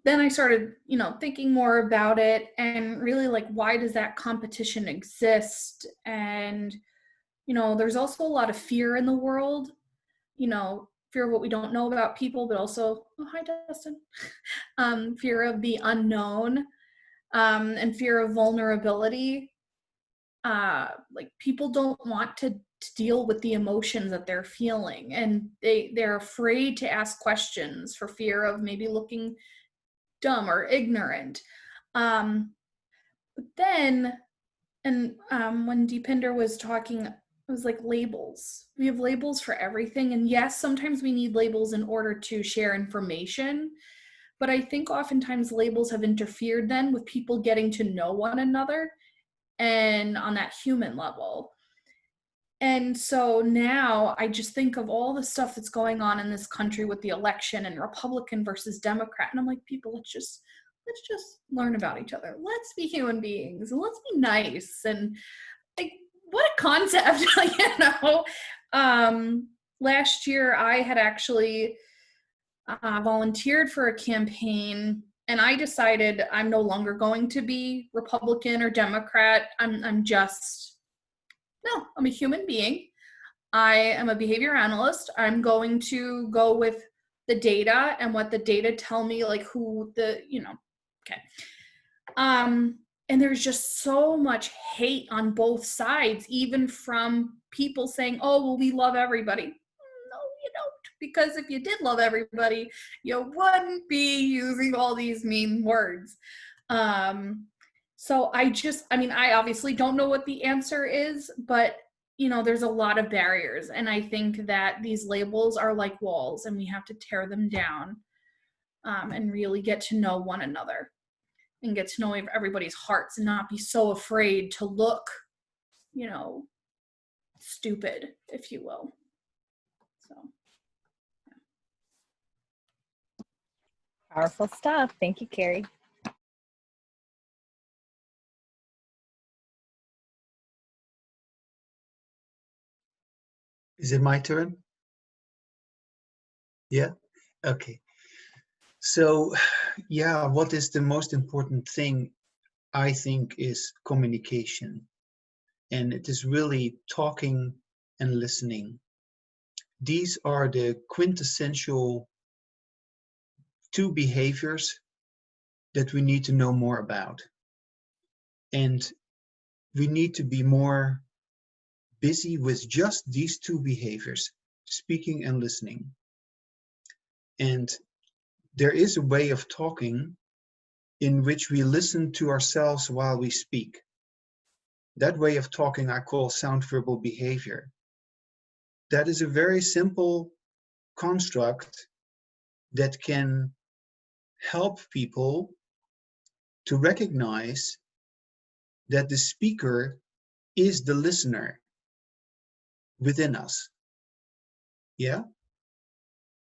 then I started, thinking more about it and really like, why does that competition exist? And, there's also a lot of fear in the world, fear of what we don't know about people, but also, oh, hi, Dustin, fear of the unknown, and fear of vulnerability. Like people don't want to deal with the emotions that they're feeling, and they're afraid to ask questions for fear of maybe looking dumb or ignorant. But then, and when Deepinder was talking, it was like labels. We have labels for everything. And yes, sometimes we need labels in order to share information. But I think oftentimes labels have interfered then with people getting to know one another and on that human level. And so now I just think of all the stuff that's going on in this country with the election and Republican versus Democrat. And I'm like, people, let's just learn about each other. Let's be human beings and let's be nice. And like, what a concept, Last year I had actually volunteered for a campaign, and I decided I'm no longer going to be Republican or Democrat. I'm a human being. I am a behavior analyst. I'm going to go with the data and what the data tell me, like who the, okay. And there's just so much hate on both sides, even from people saying, oh, well, we love everybody. No, you don't. Because if you did love everybody, you wouldn't be using all these mean words. So I obviously don't know what the answer is, but there's a lot of barriers. And I think that these labels are like walls and we have to tear them down, and really get to know one another and get to know everybody's hearts and not be so afraid to look, stupid, if you will. So. Powerful stuff. Thank you, Carrie. Is it my turn? Yeah? Okay. So, yeah, what is the most important thing, I think, is communication. And it is really talking and listening. These are the quintessential two behaviors that we need to know more about. And we need to be more busy with just these two behaviors, speaking and listening. And there is a way of talking in which we listen to ourselves while we speak. That way of talking I call sound verbal behavior. That is a very simple construct that can help people to recognize that the speaker is the listener within us. Yeah?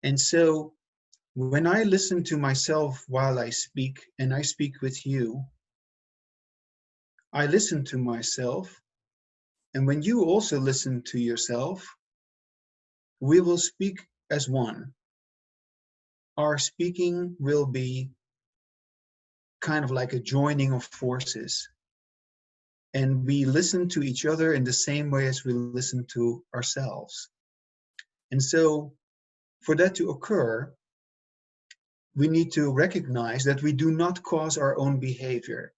And so when I listen to myself while I speak, and I speak with you, I listen to myself. And when you also listen to yourself, we will speak as one. Our speaking will be kind of like a joining of forces. And we listen to each other in the same way as we listen to ourselves. And so for that to occur, we need to recognize that we do not cause our own behavior.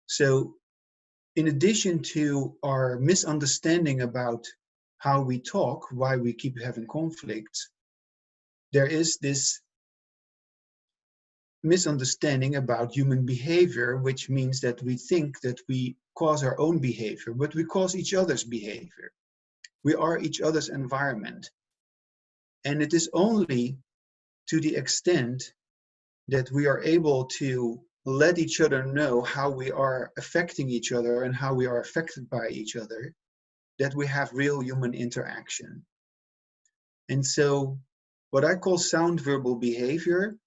So in addition to our misunderstanding about how we talk, why we keep having conflicts, there is this misunderstanding about human behavior, which means that we think that we cause our own behavior, but we cause each other's behavior. We are each other's environment. And it is only to the extent that we are able to let each other know how we are affecting each other and how we are affected by each other, that we have real human interaction. And so what I call sound verbal behavior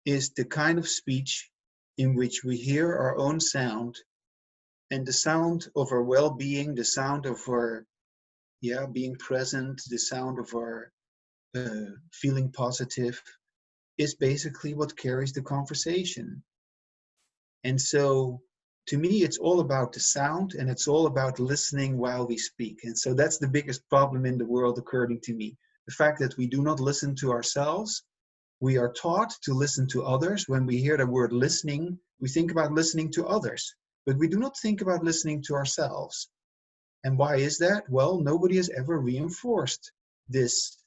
is the kind of speech in which we hear our own sound, and the sound of our well-being, the sound of our being present, the sound of our feeling positive, is basically what carries the conversation. And so to me, it's all about the sound, and it's all about listening while we speak. And so that's the biggest problem in the world, according to me. The fact that we do not listen to ourselves. We are taught to listen to others. When we hear the word listening, we think about listening to others, but we do not think about listening to ourselves. And why is that? Well, nobody has ever reinforced this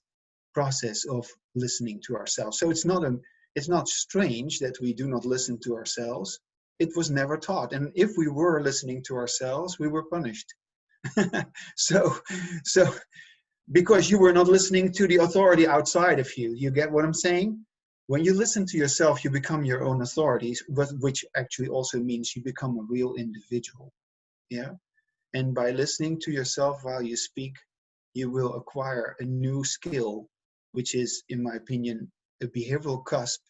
process of listening to ourselves. So it's not strange that we do not listen to ourselves. It was never taught. And if we were listening to ourselves, we were punished. so because you were not listening to the authority outside of you. You get what I'm saying? When you listen to yourself, you become your own authorities, which actually also means you become a real individual. Yeah. And by listening to yourself while you speak, you will acquire a new skill, which is, in my opinion, a behavioral cusp,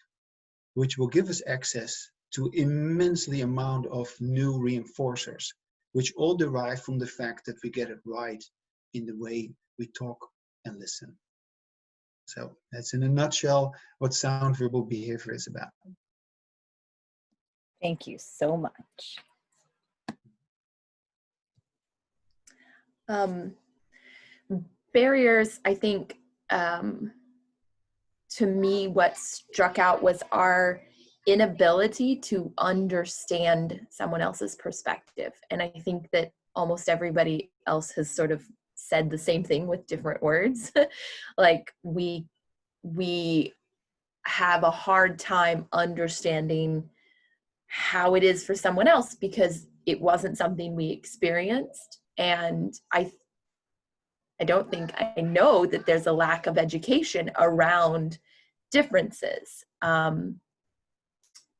which will give us access to immensely amount of new reinforcers, which all derive from the fact that we get it right in the way we talk and listen. So that's in a nutshell what sound verbal behavior is about. Thank you so much. Barriers, I think, to me, what struck out was our inability to understand someone else's perspective. And I think that almost everybody else has sort of said the same thing with different words. Like we have a hard time understanding how it is for someone else because it wasn't something we experienced. And I don't think I know that there's a lack of education around differences.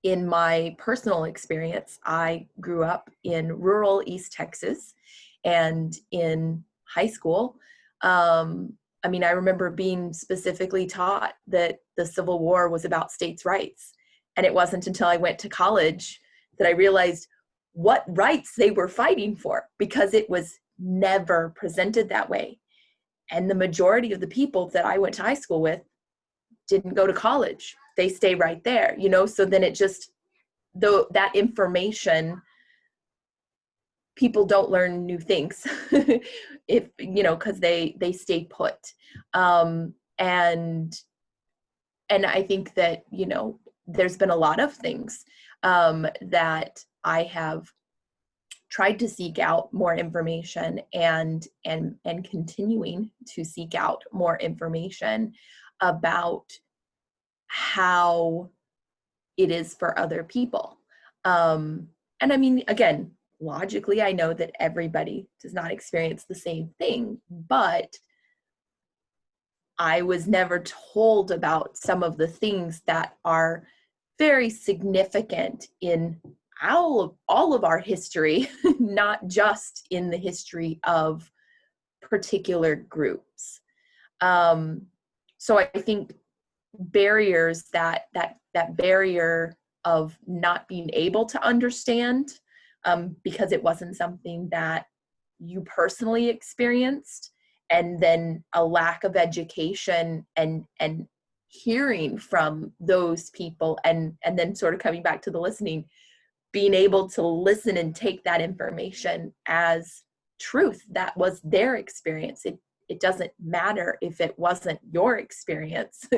In my personal experience, I grew up in rural East Texas, and in high school, I remember being specifically taught that the Civil War was about states' rights. And it wasn't until I went to college that I realized what rights they were fighting for, because it was never presented that way. And the majority of the people that I went to high school with didn't go to college. They stay right there, so then it just, though that information, people don't learn new things if, because they stay put. And I think that, there's been a lot of things that I have tried to seek out more information and continuing to seek out more information about how it is for other people. And again, logically, I know that everybody does not experience the same thing, but I was never told about some of the things that are very significant in all of our history, not just in the history of particular groups. So I think barriers, that barrier of not being able to understand because it wasn't something that you personally experienced, and then a lack of education and hearing from those people, and then sort of coming back to the listening, being able to listen and take that information as truth. That was their experience. It doesn't matter if it wasn't your experience.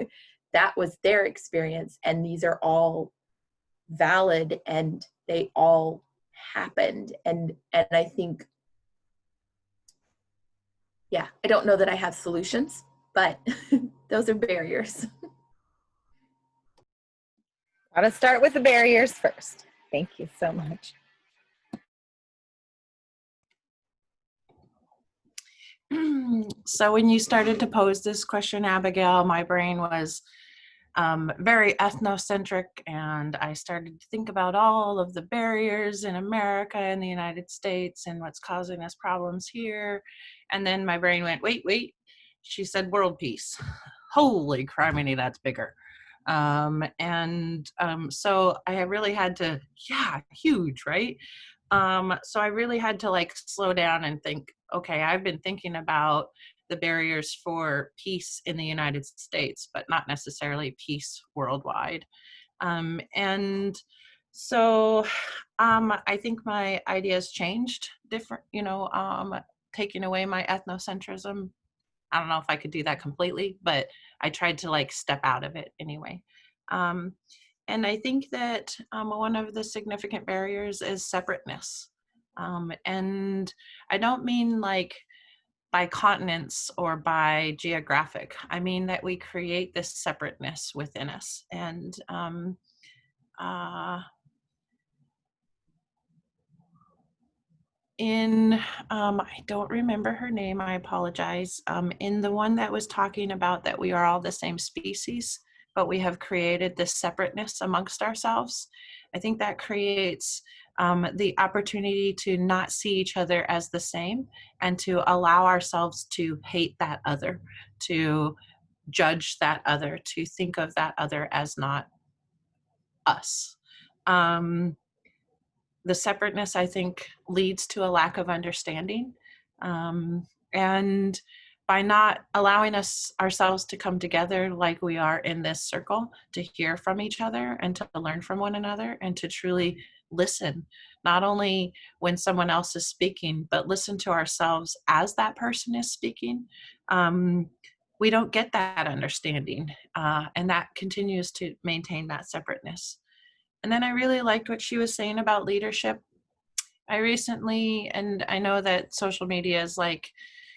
That was their experience, and these are all valid, and they all happened. And I think, I don't know that I have solutions, but those are barriers. Gotta start with the barriers first. Thank you so much. So when you started to pose this question, Abigail, my brain was very ethnocentric, and I started to think about all of the barriers in America and the United States and what's causing us problems here. And then my brain went, wait, she said world peace. Holy criminy, that's bigger. So I really had to, huge, right? So I really had to like slow down and think, okay, I've been thinking about the barriers for peace in the United States, but not necessarily peace worldwide. And so I think my ideas changed different, taking away my ethnocentrism. I don't know if I could do that completely, but I tried to like step out of it anyway. And I think that one of the significant barriers is separateness. And I don't mean like by continents or by geographic. I mean that we create this separateness within us. And I don't remember her name, I apologize. In the one that was talking about that we are all the same species, but we have created this separateness amongst ourselves. I think that creates the opportunity to not see each other as the same and to allow ourselves to hate that other, to judge that other, to think of that other as not us. The separateness, I think, leads to a lack of understanding. And by not allowing ourselves to come together like we are in this circle, to hear from each other and to learn from one another and to truly listen, not only when someone else is speaking, but listen to ourselves as that person is speaking, we don't get that understanding. And that continues to maintain that separateness. And then I really liked what she was saying about leadership. I recently, and I know that social media is like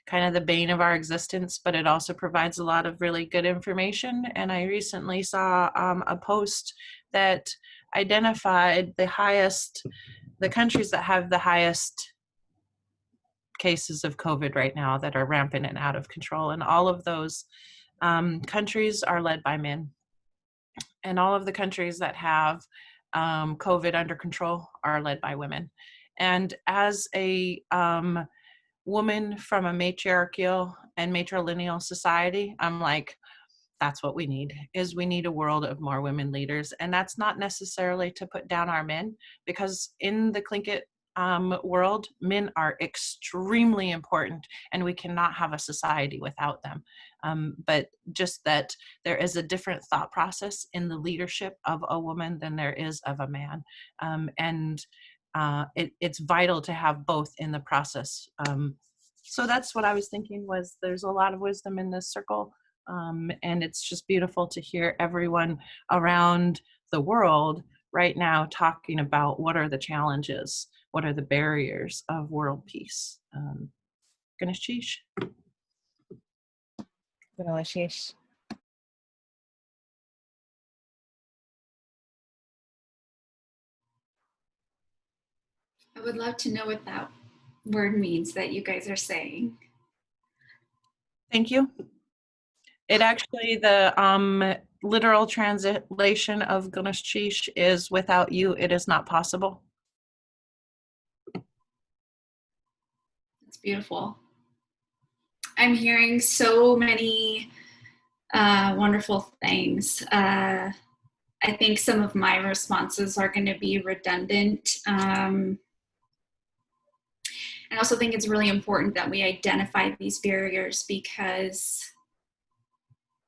kind of the bane of our existence, but it also provides a lot of really good information. And I recently saw a post that identified the countries that have the highest cases of COVID right now that are rampant and out of control. And all of those countries are led by men. And all of the countries that have COVID under control are led by women. And as a woman from a matriarchal and matrilineal society, I'm like, that's what we need, is we need a world of more women leaders. And that's not necessarily to put down our men, because in the Tlingit world, men are extremely important and we cannot have a society without them. But just that there is a different thought process in the leadership of a woman than there is of a man. It's vital to have both in the process. So that's what I was thinking, was there's a lot of wisdom in this circle. And it's just beautiful to hear everyone around the world right now talking about what are the challenges, what are the barriers of world peace. Ganeshish. Ganeshish. I would love to know what that word means that you guys are saying. Thank you. It actually, the literal translation of Ganeshish is, without you, it is not possible. It's beautiful. I'm hearing so many wonderful things. I think some of my responses are going to be redundant. I also think it's really important that we identify these barriers, because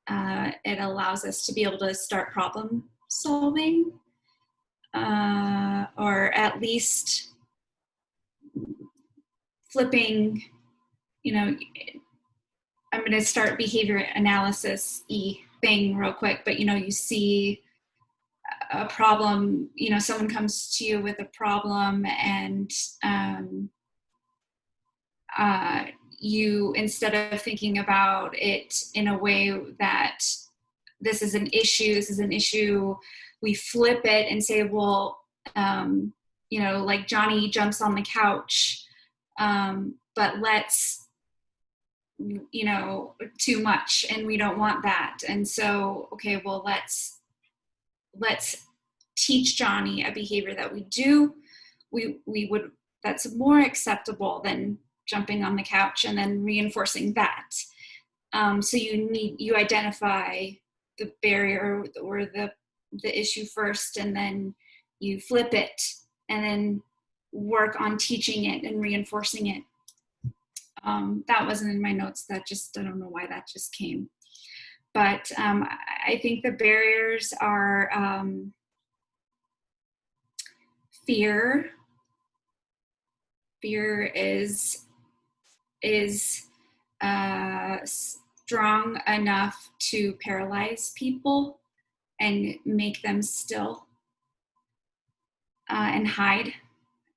it allows us to be able to start problem solving, or at least flipping, I'm going to start behavior analysis-y thing real quick, but you see a problem, someone comes to you with a problem, and you, instead of thinking about it in a way that this is an issue, we flip it and say, well, like Johnny jumps on the couch, but let's, too much, and we don't want that. And so, okay, well, let's teach Johnny a behavior that we would, that's more acceptable than jumping on the couch, and then reinforcing that. So you identify the barrier or the issue first, and then you flip it and then work on teaching it and reinforcing it. That wasn't in my notes. That just, I don't know why that just came. But I think the barriers are fear. Fear is strong enough to paralyze people and make them still and hide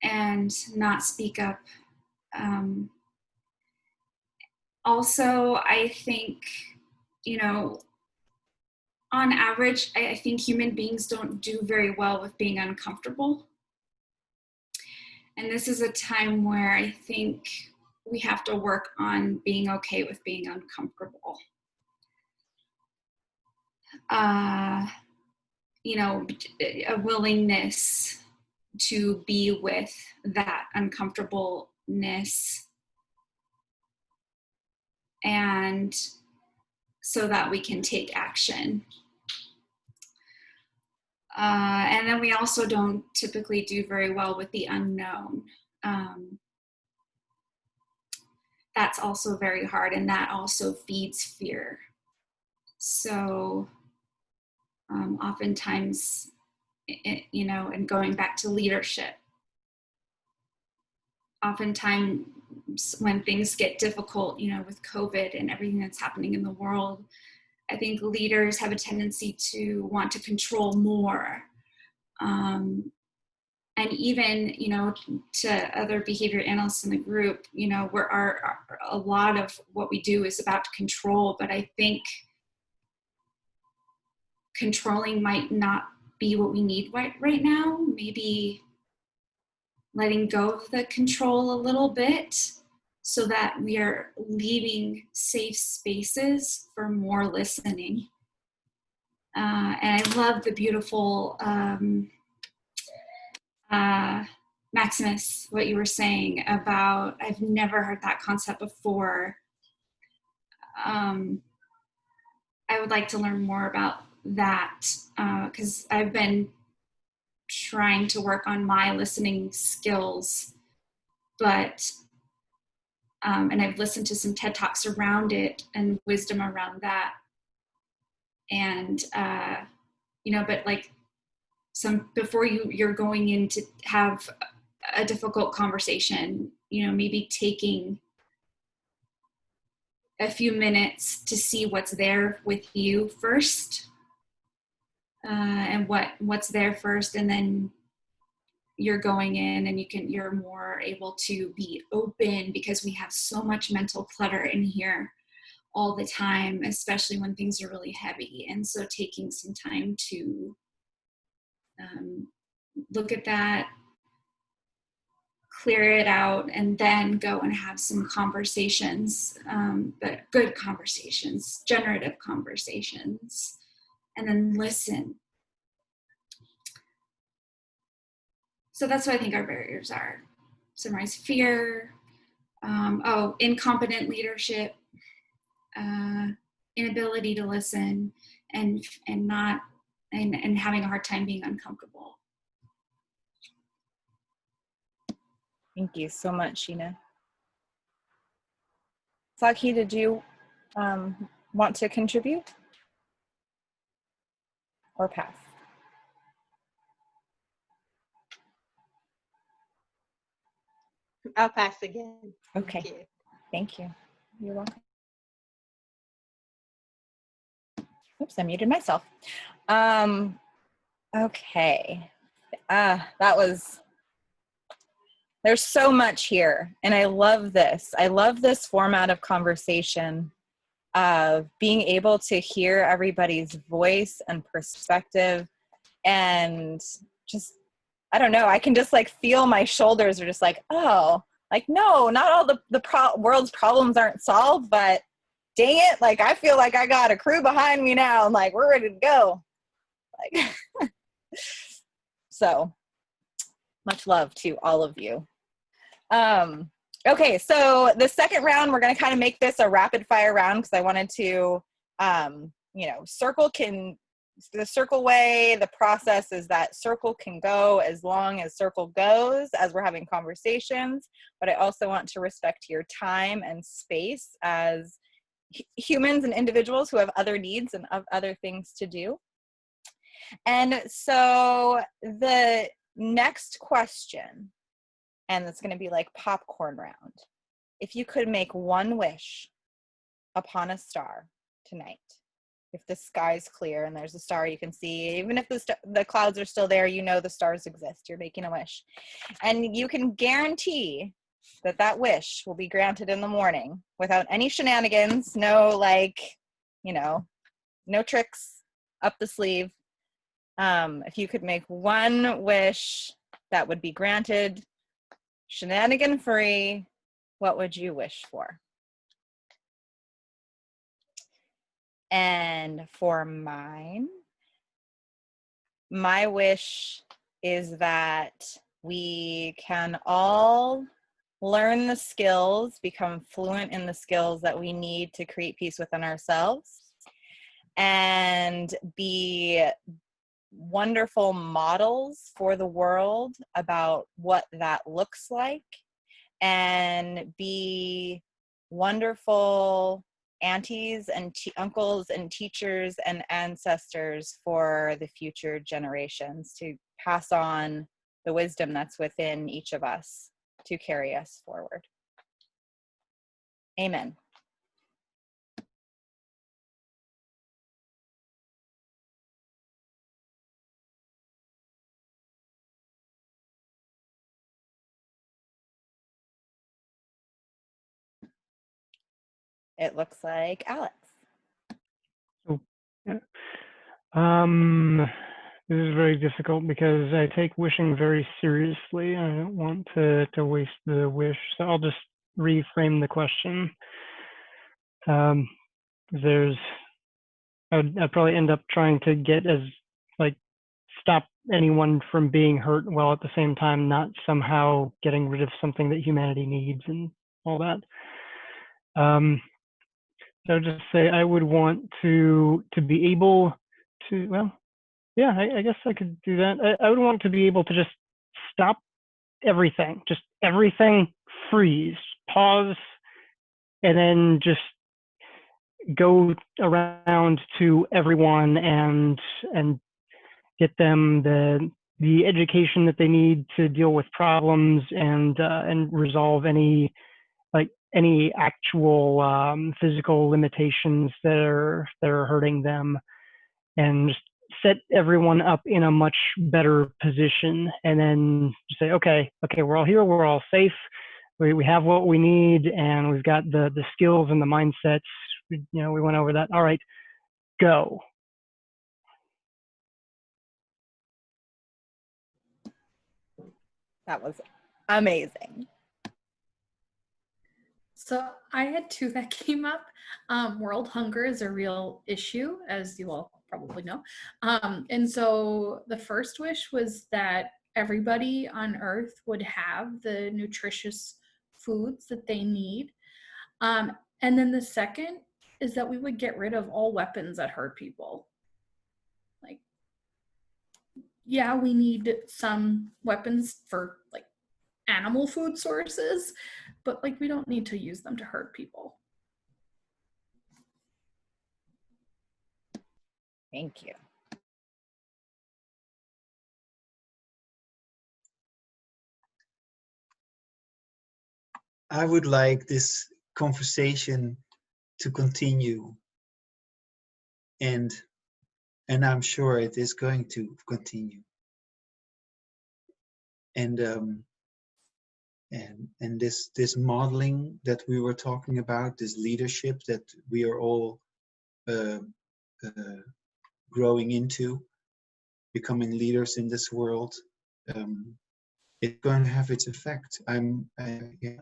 and not speak up. Also, I think, on average, I think human beings don't do very well with being uncomfortable. And this is a time where I think we have to work on being okay with being uncomfortable. A willingness to be with that uncomfortableness, and so that we can take action. And then we also don't typically do very well with the unknown. That's also very hard, and that also feeds fear. So oftentimes, and going back to leadership, oftentimes when things get difficult, with COVID and everything that's happening in the world, I think leaders have a tendency to want to control more. And even, to other behavior analysts in the group, a lot of what we do is about control, but I think controlling might not be what we need right now. Maybe letting go of the control a little bit so that we are leaving safe spaces for more listening. And I love the beautiful Maximus, what you were saying about, I've never heard that concept before. I would like to learn more about that, because I've been trying to work on my listening skills, but and I've listened to some TED Talks around it and wisdom around that, and but like before you're going in to have a difficult conversation, maybe taking a few minutes to see what's there with you first, and what's there first, and then you're going in and you're more able to be open, because we have so much mental clutter in here all the time, especially when things are really heavy. And so taking some time to look at that, clear it out, and then go and have some conversations, but good conversations, generative conversations, and then listen. So that's what I think our barriers are. Summarize: fear, incompetent leadership, inability to listen, and having a hard time being uncomfortable. Thank you so much, Sheena. Saki, did you want to contribute or pass? I'll pass again. Okay. Thank you. You're welcome. Oops, I muted myself. Okay. There's so much here, and I love this. I love this format of conversation, of being able to hear everybody's voice and perspective, and just, I don't know, I can just like feel my shoulders are just like, oh, like, no, not all the world's problems aren't solved, but dang it, like, I feel like I got a crew behind me now, and like, we're ready to go. Like, so much love to all of you. Okay, so the second round, we're going to kind of make this a rapid fire round, because I wanted to, the circle way, the process is that circle can go as long as circle goes as we're having conversations, but I also want to respect your time and space as humans and individuals who have other needs and other things to do. And so the next question, and it's going to be like popcorn round. If you could make one wish upon a star tonight, if the sky's clear and there's a star you can see, even if the clouds are still there, you know the stars exist, you're making a wish. And you can guarantee that that wish will be granted in the morning without any shenanigans, no tricks up the sleeve. If you could make one wish that would be granted shenanigan free, what would you wish for? And for mine, my wish is that we can all learn the skills, become fluent in the skills that we need to create peace within ourselves, and be wonderful models for the world about what that looks like, and be wonderful aunties and uncles and teachers and ancestors for the future generations, to pass on the wisdom that's within each of us to carry us forward. Amen. It looks like Alex. So, yeah. This is very difficult because I take wishing very seriously. I don't want to waste the wish, so I'll just reframe the question. I'd probably end up trying to get stop anyone from being hurt, while at the same time not somehow getting rid of something that humanity needs and all that. So I'd just say I would want to be able to, well, yeah, I guess I could do that. I would want to be able to just stop everything, just everything freeze, pause, and then just go around to everyone and get them the education that they need to deal with problems and resolve any actual physical limitations that are hurting them, and just set everyone up in a much better position, and then say, okay, we're all here, we're all safe, we have what we need, and we've got the skills and the mindsets. We went over that. All right, go. That was amazing. So I had two that came up. World hunger is a real issue, as you all probably know. And so the first wish was that everybody on Earth would have the nutritious foods that they need. And then the second is that we would get rid of all weapons that hurt people. Like, yeah, we need some weapons for like animal food sources, but like we don't need to use them to hurt people. Thank you. I would like this conversation to continue, and I'm sure it is going to continue. And this modeling that we were talking about, this leadership that we are all growing into, becoming leaders in this world, it's going to have its effect. Yeah,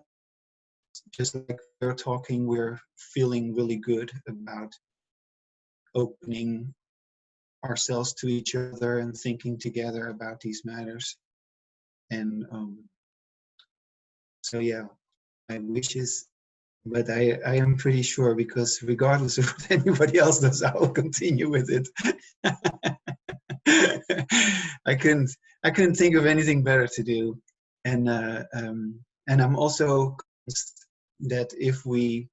just like we're talking, we're feeling really good about opening ourselves to each other and thinking together about these matters. And so yeah, my wish is but I am pretty sure, because regardless of what anybody else does, I will continue with it. I couldn't think of anything better to do, and I'm also convinced that if we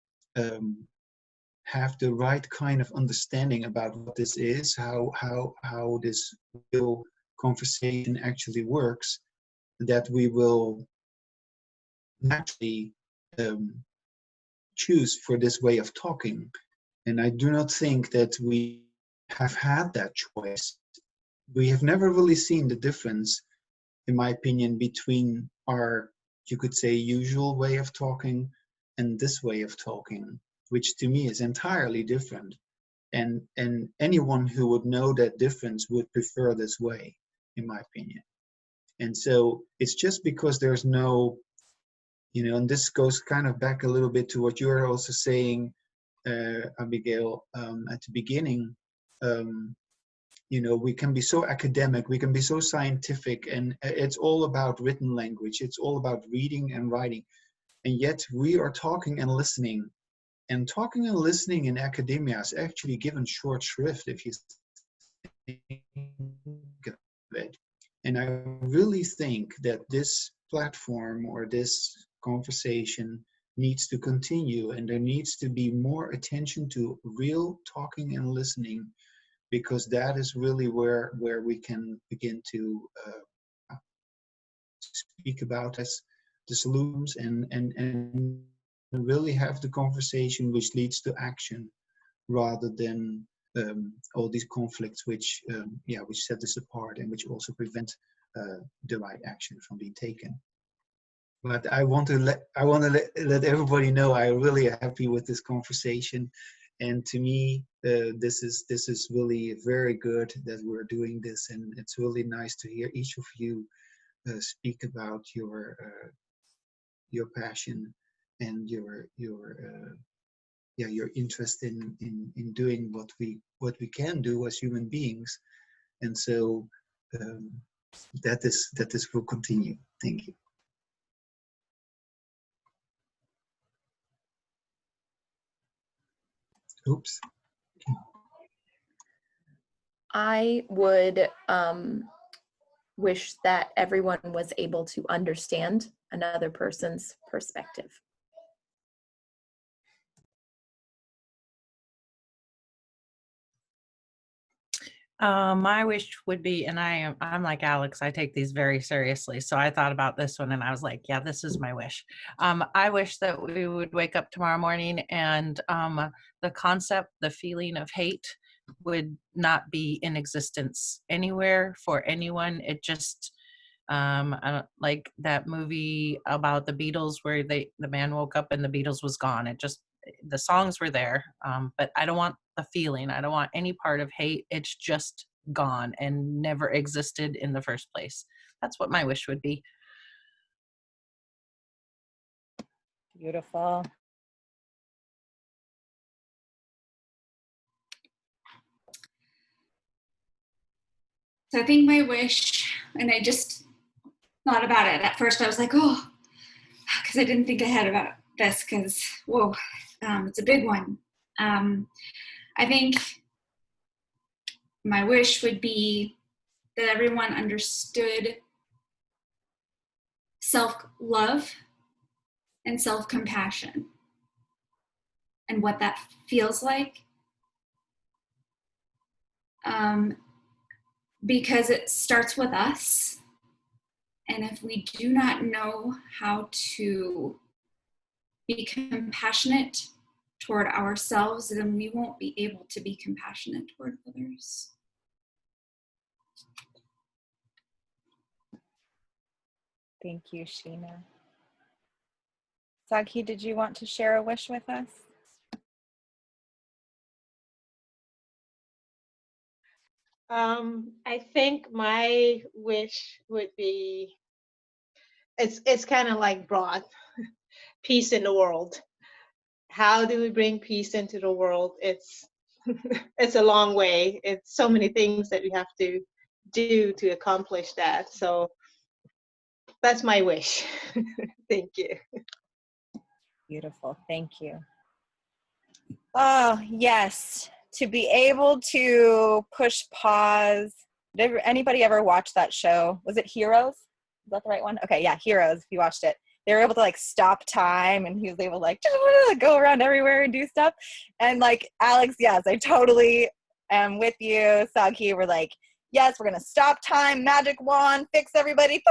have the right kind of understanding about what this is, how this real conversation actually works, that we will naturally choose for this way of talking. And I do not think that we have had that choice. We have never really seen the difference, in my opinion, between our, you could say, usual way of talking and this way of talking, which to me is entirely different. And anyone who would know that difference would prefer this way, in my opinion. And so it's just because there's no, and this goes kind of back a little bit to what you were also saying, Abigail, at the beginning. We can be so academic, we can be so scientific, and it's all about written language. It's all about reading and writing. And yet we are talking and listening. And talking and listening in academia is actually given short shrift, if you think of it. And I really think that this platform or this conversation needs to continue, and there needs to be more attention to real talking and listening, because that is really where we can begin to speak about as the solutions, and really have the conversation which leads to action, rather than all these conflicts which set us apart, and which also prevent the right action from being taken. But I want to let everybody know I really am happy with this conversation, and to me this is really very good that we're doing this, and it's really nice to hear each of you speak about your passion and your interest in doing what we can do as human beings. And so that will continue. Thank you. Oops. I would wish that everyone was able to understand another person's perspective. My wish would be, and I'm like Alex, I take these very seriously. So I thought about this one and I was like, yeah, this is my wish. I wish that we would wake up tomorrow morning and the concept, the feeling of hate would not be in existence anywhere for anyone. It just, I don't like that movie about the Beatles where the man woke up and the Beatles was gone. It just, the songs were there, but I don't want the feeling. I don't want any part of hate. It's just gone and never existed in the first place. That's what my wish would be. Beautiful. So I think my wish, and I just thought about it. At first I was like, oh, because I didn't think ahead about this, because, whoa, it's a big one. I think my wish would be that everyone understood self-love and self-compassion and what that feels like. Because it starts with us. And if we do not know how to be compassionate toward ourselves, then we won't be able to be compassionate toward others. Thank you, Sheena. Saghi, did you want to share a wish with us? I think my wish would be, it's kind of like broad, peace in the world. How do we bring peace into the world? It's it's a long way. It's so many things that we have to do to accomplish that. So that's my wish. Thank you. Beautiful. Thank you. Oh, yes. To be able to push pause. Did anybody ever watch that show? Was it Heroes? Is that the right one? Okay, yeah, Heroes, if you watched it. They were able to like stop time, and he was able to like go around everywhere and do stuff. And like, Alex, yes, I totally am with you. Sagi, we're like, yes, we're going to stop time, magic wand, fix everybody,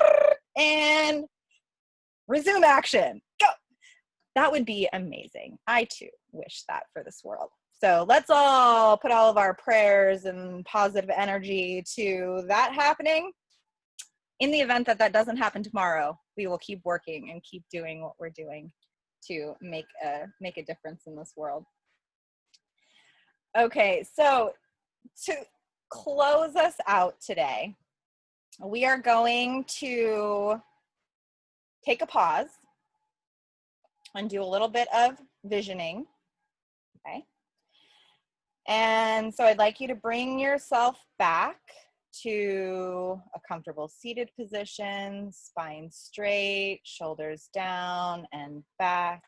and resume action. Go. That would be amazing. I too wish that for this world. So let's all put all of our prayers and positive energy to that happening. In the event that that doesn't happen tomorrow, we will keep working and keep doing what we're doing to make a difference in this world. Okay, so to close us out today, we are going to take a pause and do a little bit of visioning, okay? And so I'd like you to bring yourself back to a comfortable seated position, spine straight, shoulders down and back.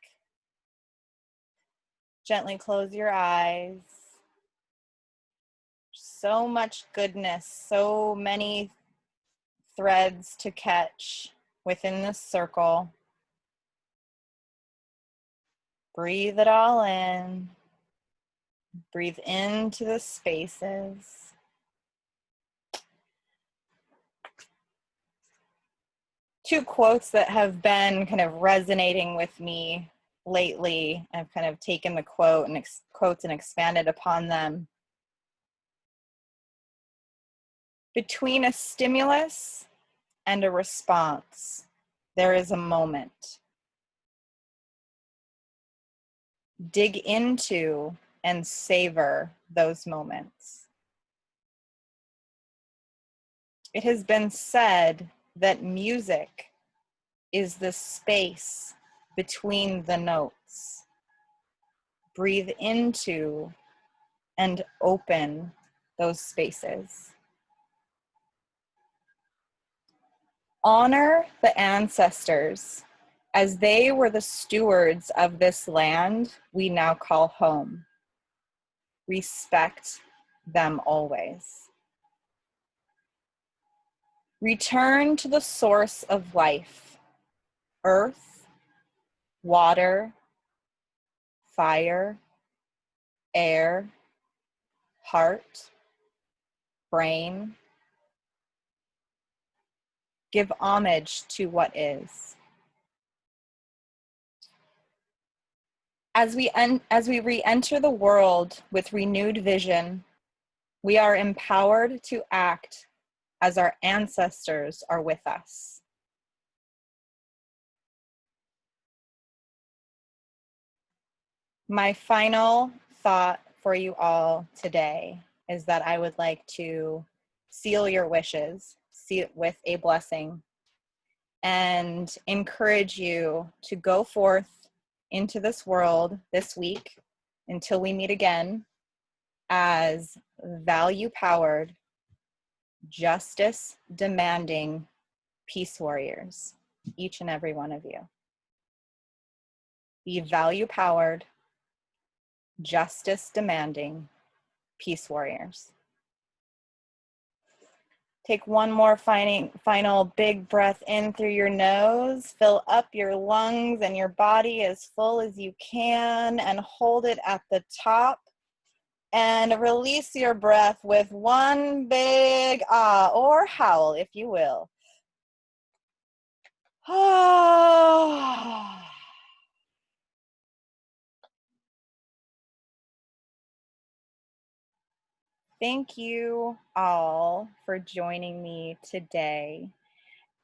Gently close your eyes. So much goodness, so many threads to catch within this circle. Breathe it all in. Breathe into the spaces. Two quotes that have been kind of resonating with me lately. I've kind of taken the quote and quotes and expanded upon them. Between a stimulus and a response, there is a moment. Dig into and savor those moments. It has been said that music is the space between the notes. Breathe into and open those spaces. Honor the ancestors as they were the stewards of this land we now call home. Respect them always. Return to the source of life, earth, water, fire, air, heart, brain. Give homage to what is. As we re-enter the world with renewed vision, we are empowered to act as our ancestors are with us. My final thought for you all today is that I would like to seal your wishes, seal it with a blessing, and encourage you to go forth into this world this week until we meet again as value-powered, justice-demanding peace warriors, each and every one of you. Be value-powered, justice-demanding peace warriors. Take one more final big breath in through your nose. Fill up your lungs and your body as full as you can and hold it at the top. And release your breath with one big ah or howl, if you will. Ah. Thank you all for joining me today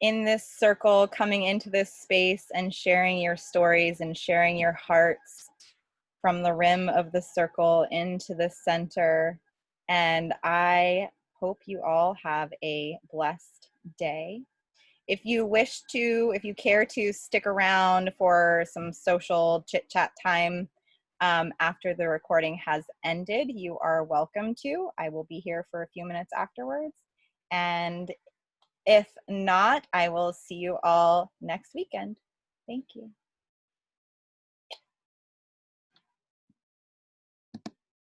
in this circle, coming into this space and sharing your stories and sharing your hearts from the rim of the circle into the center. And I hope you all have a blessed day. If you care to stick around for some social chit chat time after the recording has ended, you are welcome to. I will be here for a few minutes afterwards. And if not, I will see you all next weekend. Thank you.